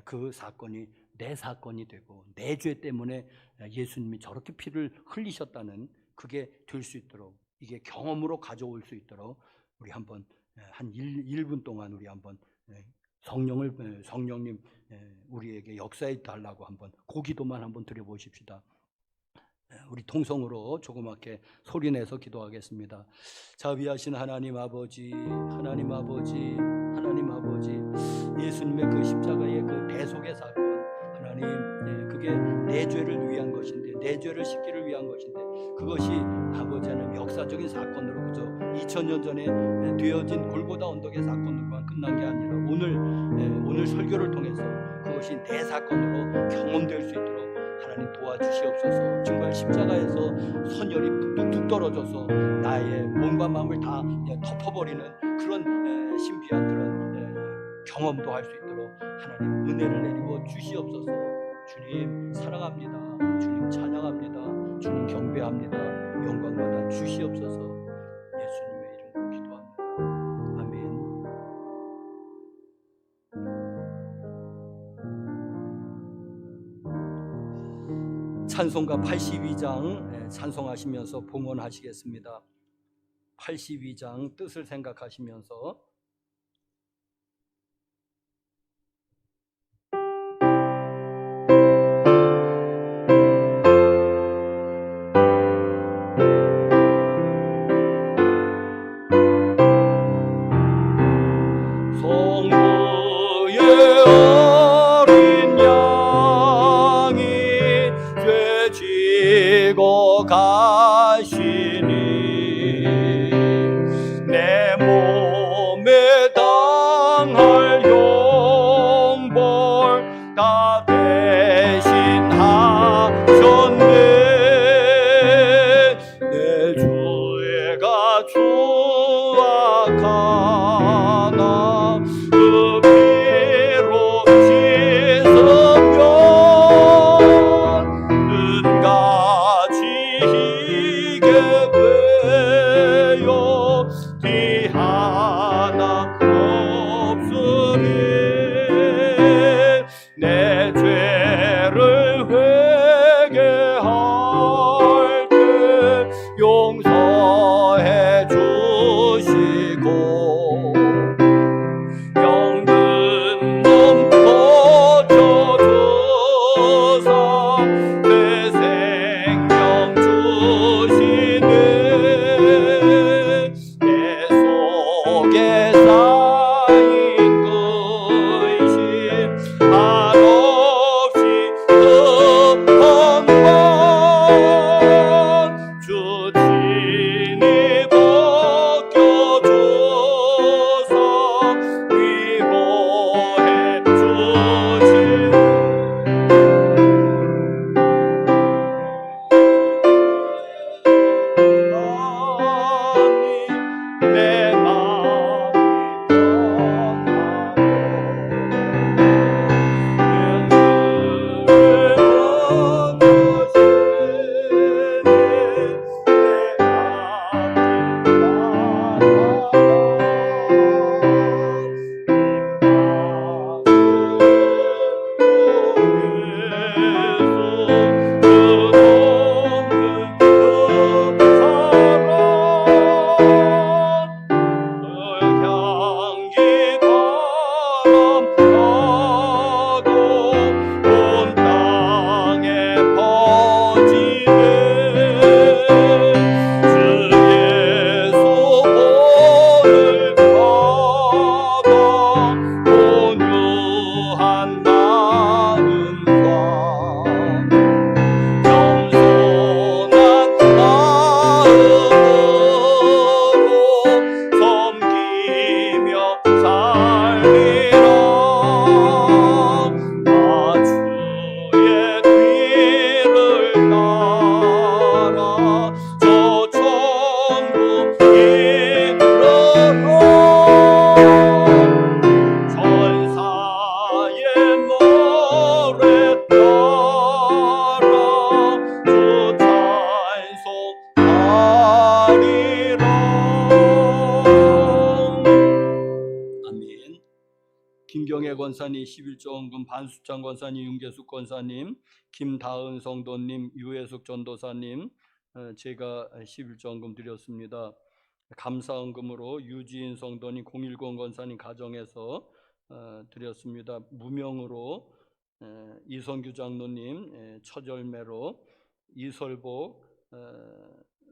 그 사건이 내 사건이 되고, 내 죄 때문에 예수님이 저렇게 피를 흘리셨다는 그게 될 수 있도록, 이게 경험으로 가져올 수 있도록 우리 한번 한 1분 동안 우리 한번 성령님 우리에게 역사해 달라고 한번 고기도만 한번 드려보십시다. 우리 통성으로 조그맣게 소리내서 기도하겠습니다. 자비하신 하나님 아버지, 하나님 아버지, 하나님 아버지, 예수님의 그 십자가의 그 대속의 사건, 하나님, 그게 내 죄를 위한 것인데, 내 죄를 씻기를 위한 것인데, 그것이 아버지 하나님 역사적인 사건으로 그저 2000년 전에 되어진 골고다 언덕의 사건으로만 끝난 게 아니라 오늘 설교를 통해서 그것이 내 사건으로 경험될 수 있도록 하나님 도와주시옵소서. 정말 십자가에서 선혈이 뚝뚝 떨어져서 나의 몸과 마음을 다 덮어버리는 그런 신비한 그런 경험도 할 수 있도록 하나님 은혜를 내리고 주시옵소서. 주님 사랑합니다. 주님 찬양합니다. 주님 경배합니다. 영광받아 주시옵소서. 예수님의 이름으로 기도합니다. 아멘. 찬송가 82장 찬송하시면서 봉헌하시겠습니다. 82장 뜻을 생각하시면서 성부의 어린 양이 죄 지고 가시니 내 몸에 당할 형벌 다 대신하셨네. 내 죄가 추악하나 그 피로 씻으면 은같이 희게 돼. 섬기며 살리라. 나 주의 뒤를 따라 저 천국 이르러 천사의 노래 따라 주 찬송하리라. 아멘. 김경애 권사님, 11조원금 반수창 권사님, 윤계숙 권사님, 김다은 성도님, 유혜숙 전도사님, 제가 11조원금 드렸습니다. 감사헌금으로 유지인 성도님, 010 권사님 가정에서 드렸습니다. 무명으로 이성규 장로님 처절매로, 이설복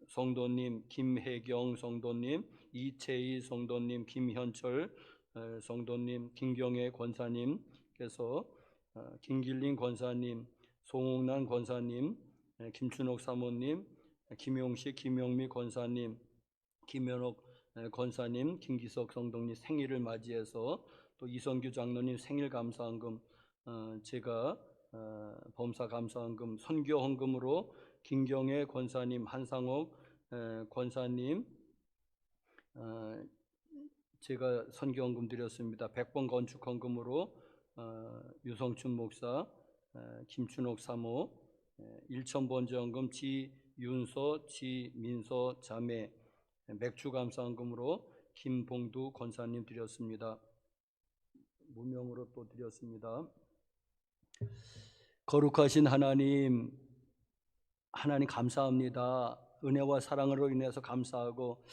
성도님, 김혜경 성도님, 이채희 성도님, 김현철 성도님, 김경애 권사님께서, 김길린 권사님, 송옥란 권사님, 김춘옥 사모님, 김용식, 김영미 권사님, 김현옥 권사님, 김기석 성도님 생일을 맞이해서 또 이성규 장로님 생일 감사헌금, 제가 범사 감사헌금, 선교 헌금으로 김경애 권사님, 한상옥 권사님, 제가 선교헌금 드렸습니다. 100번 건축헌금으로 유성춘 목사, 김춘옥 사모, 1000번제헌금 지윤서, 지민서 자매, 맥주 감사헌금으로 김봉두 권사님 드렸습니다. 무명으로 또 드렸습니다. 거룩하신 하나님, 하나님 감사합니다. 은혜와 사랑으로 인해서 감사하고,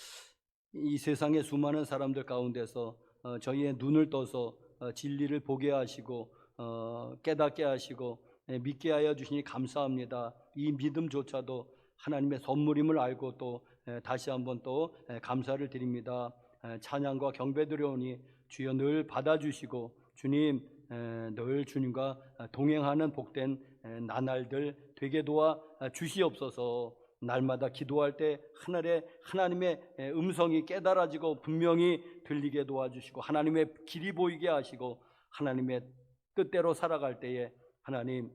이 세상의 수많은 사람들 가운데서 저희의 눈을 떠서 진리를 보게 하시고 깨닫게 하시고 믿게 하여 주시니 감사합니다. 이 믿음조차도 하나님의 선물임을 알고 또 다시 한번 또 감사를 드립니다. 찬양과 경배 드려오니 주여 늘 받아주시고, 주님 늘 주님과 동행하는 복된 나날들 되게 도와 주시옵소서. 날마다 기도할 때 하나님의 음성이 깨달아지고 분명히 들리게 도와주시고, 하나님의 길이 보이게 하시고, 하나님의 뜻대로 살아갈 때에 하나님을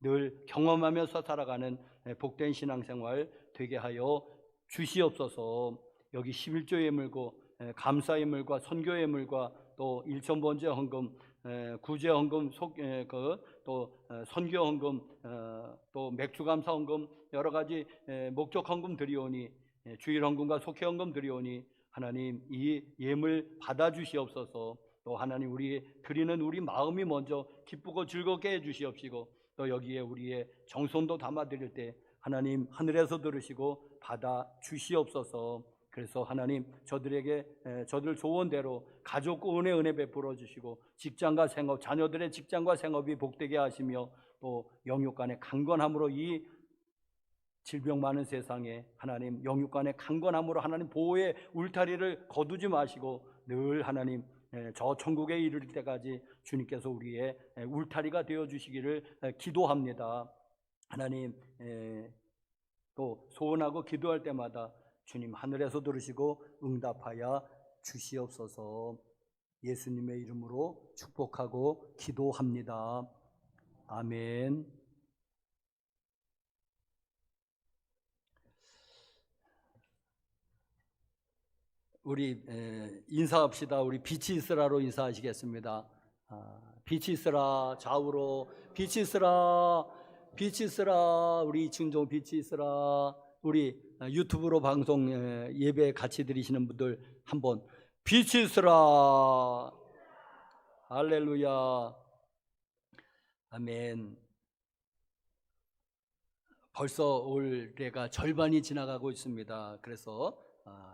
늘 경험하면서 살아가는 복된 신앙생활 되게 하여 주시옵소서. 여기 11조 예물고 감사 예물과 선교 예물과 또 1000번째 헌금, 구제 헌금, 또 선교 헌금, 또 맥주 감사 헌금, 여러 가지 목적 헌금 드리오니, 주일 헌금과 속회 헌금 드리오니 하나님 이 예물 받아 주시옵소서. 또 하나님 우리 드리는 우리 마음이 먼저 기쁘고 즐겁게 해 주시옵시고, 또 여기에 우리의 정성도 담아 드릴 때 하나님 하늘에서 들으시고 받아 주시옵소서. 그래서 하나님 저들 조언대로 가족과 은혜 베풀어 주시고, 직장과 생업, 자녀들의 직장과 생업이 복되게 하시며, 또 영육간의 강건함으로 이 질병 많은 세상에 하나님 영육간의 강건함으로 하나님 보호의 울타리를 거두지 마시고, 늘 하나님 저 천국에 이를 때까지 주님께서 우리의 울타리가 되어 주시기를 기도합니다. 하나님 또 소원하고 기도할 때마다 주님 하늘에서 들으시고 응답하여 주시옵소서. 예수님의 이름으로 축복하고 기도합니다. 아멘. 우리 인사합시다. 우리 빛이 있으라로 인사하시겠습니다. 빛이 있으라. 좌우로 빛이 있으라. 빛이 있으라. 우리 증종 빛이 있으라. 우리 유튜브로 방송 예배 같이 드리시는 분들 한번 빛이 있으라. 할렐루야. 아멘. 벌써 올해가 절반이 지나가고 있습니다. 그래서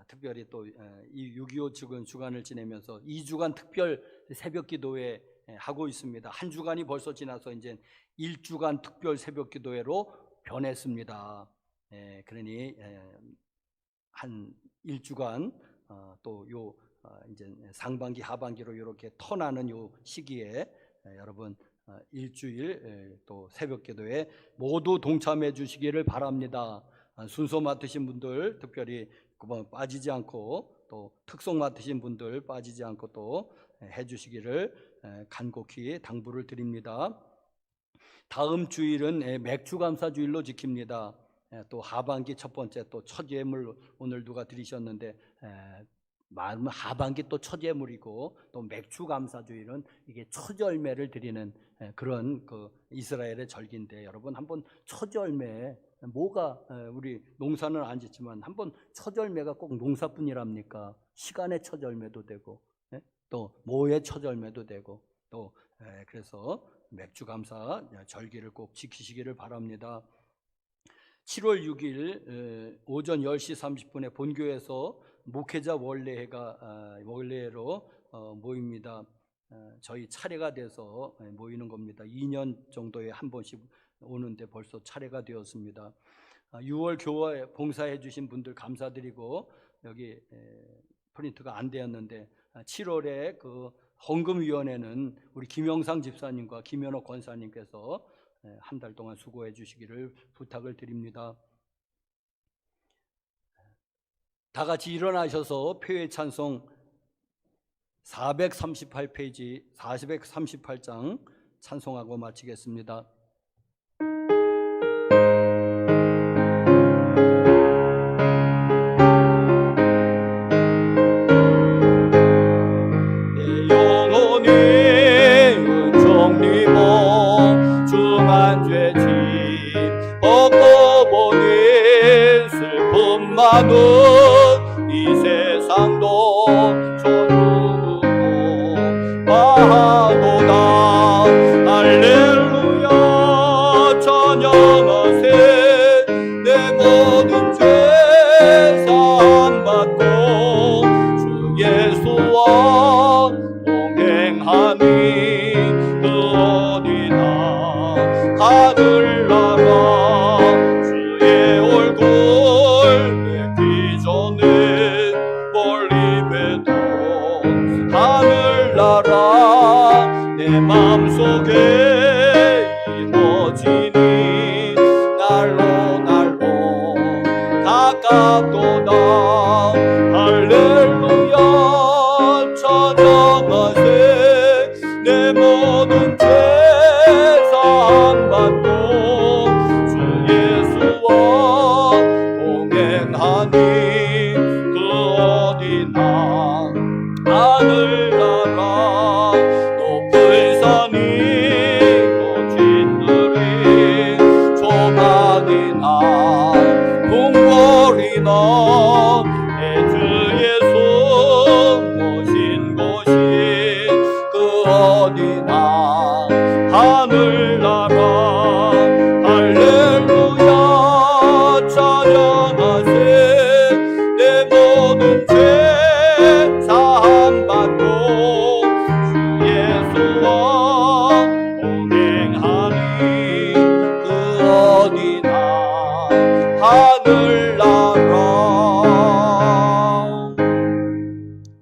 특별히 또 이 6.25 주간을 지내면서 2주간 특별 새벽 기도회 하고 있습니다. 한 주간이 벌써 지나서 이제 1주간 특별 새벽 기도회로 변했습니다. 그러니 한 1주간 또 이제 상반기 하반기로 이렇게 터나는 요 시기에 여러분 일주일 또 새벽기도에 모두 동참해 주시기를 바랍니다. 순서 맡으신 분들 특별히 빠지지 않고 또 특송 맡으신 분들 빠지지 않고 또 해주시기를 간곡히 당부를 드립니다. 다음 주일은 맥주 감사 주일로 지킵니다. 또 하반기 첫 번째 또 첫 예물 오늘 누가 드리셨는데 하반기 또 첫 예물이고 또 맥주 감사 주일은 이게 첫 열매를 드리는 그런 그 이스라엘의 절기인데 여러분 한번 첫 열매 뭐가 우리 농사는 안 짓지만 한번 첫 열매가 꼭 농사뿐이랍니까? 시간의 첫 열매도 되고 또 모의 첫 열매도 되고 또 그래서 맥주 감사 절기를 꼭 지키시기를 바랍니다. 7월 6일 오전 10시 30분에 본교에서 목회자 원례회로 모입니다. 저희 차례가 돼서 모이는 겁니다. 2년 정도에 한 번씩 오는데 벌써 차례가 되었습니다. 6월 교회 봉사해 주신 분들 감사드리고 여기 프린트가 안 되었는데 7월에 그 헌금위원회는 우리 김영상 집사님과 김현옥 권사님께서 한 달 동안 수고해 주시기를 부탁을 드립니다. 다 같이 일어나셔서 표의 찬송 438페이지 438장 찬송하고 마치겠습니다. 많은 이 세상도 저주고 바하도다 할렐루야 찬양하세 내 모든 죄 사함받고 주 예수와 동행하니 그 어디나 하늘나라 주의 얼굴 하늘나라 내 마음속에 이루어지니 날로 가깝도다 할렐루야 찬양하세 내 모든 죄 사함받고 주 예수와 동행하니 그 어디나 하늘나라 높은 산이 거친들이 좁아니나 궁궐이나 주 예수 모신 곳이 그 어디나 하늘나라 할렐루야 찬양하세 내 모든 죄 사함받고 주 예수와 동행하니 그 어디나 하늘나라.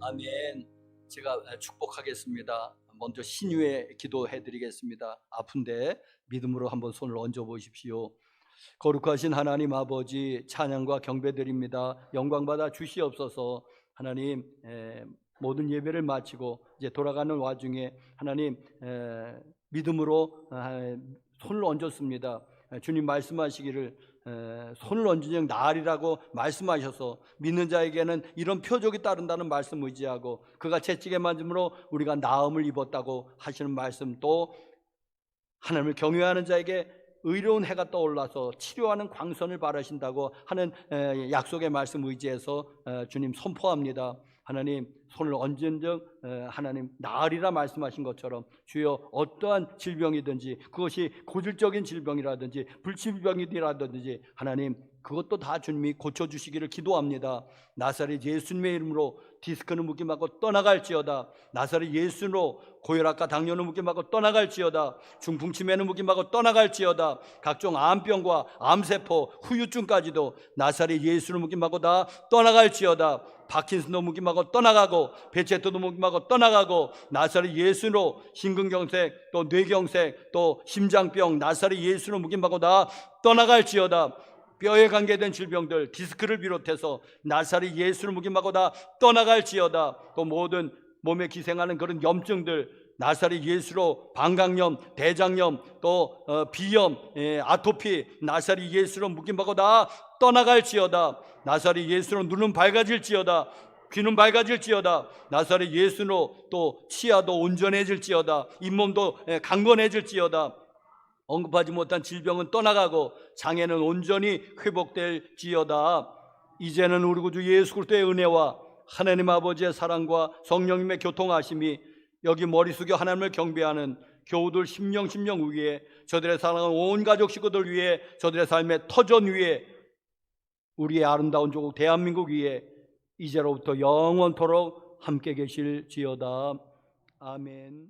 아멘. 제가 축복하겠습니다. 먼저 신유에 기도해 드리겠습니다. 아픈데 믿음으로 한번 손을 얹어 보십시오. 거룩하신 하나님 아버지 찬양과 경배드립니다. 영광받아 주시옵소서. 하나님 모든 예배를 마치고 이제 돌아가는 와중에 하나님 믿음으로 손을 얹었습니다. 주님 말씀하시기를 손을 얹은 즉 나으리라고 말씀하셔서 믿는 자에게는 이런 표적이 따른다는 말씀 의지하고 그가 채찍에 맞음으로 우리가 나음을 입었다고 하시는 말씀 또 하나님을 경외하는 자에게 의로운 해가 떠올라서 치료하는 광선을 바라신다고 하는 약속의 말씀 의지해서 주님 선포합니다. 하나님 손을 얹은 즉 하나님 나으리라 말씀하신 것처럼 주여 어떠한 질병이든지 그것이 고질적인 질병이라든지 불치병이라든지 하나님 그것도 다 주님이 고쳐주시기를 기도합니다. 나사렛 예수님의 이름으로 디스크는 묶임하고 떠나갈지어다. 나사렛 예수로 고혈압과 당뇨는 묶임하고 떠나갈지어다. 중풍치매는 묶임하고 떠나갈지어다. 각종 암병과 암세포 후유증까지도 나사렛 예수를 묶임하고 다 떠나갈지어다. 파킨슨도 묵임하고 떠나가고 베체토도 묵임하고 떠나가고 나사렛 예수로 심근경색 또 뇌경색 또 심장병 나사렛 예수로 묵임하고 다 떠나갈지어다. 뼈에 관계된 질병들 디스크를 비롯해서 나사렛 예수를 묵임하고 다 떠나갈지어다. 또 모든 몸에 기생하는 그런 염증들 나사렛 예수로 방광염, 대장염, 또 비염, 아토피 나사렛 예수로 묵임하고 다 떠나갈지어다. 나사렛 예수로 눈은 밝아질지어다. 귀는 밝아질지어다. 나사렛 예수로 또 치아도 온전해질지어다. 잇몸도 강건해질지어다. 언급하지 못한 질병은 떠나가고 장애는 온전히 회복될지어다. 이제는 우리 구주 예수 그리스도의 은혜와 하나님 아버지의 사랑과 성령님의 교통하심이 여기 머리 숙여 하나님을 경배하는 교우들 심령 위에 저들의 사랑하는 온 가족 식구들 위에 저들의 삶의 터전 위에 우리의 아름다운 조국 대한민국 위에 이제로부터 영원토록 함께 계실지어다. 아멘.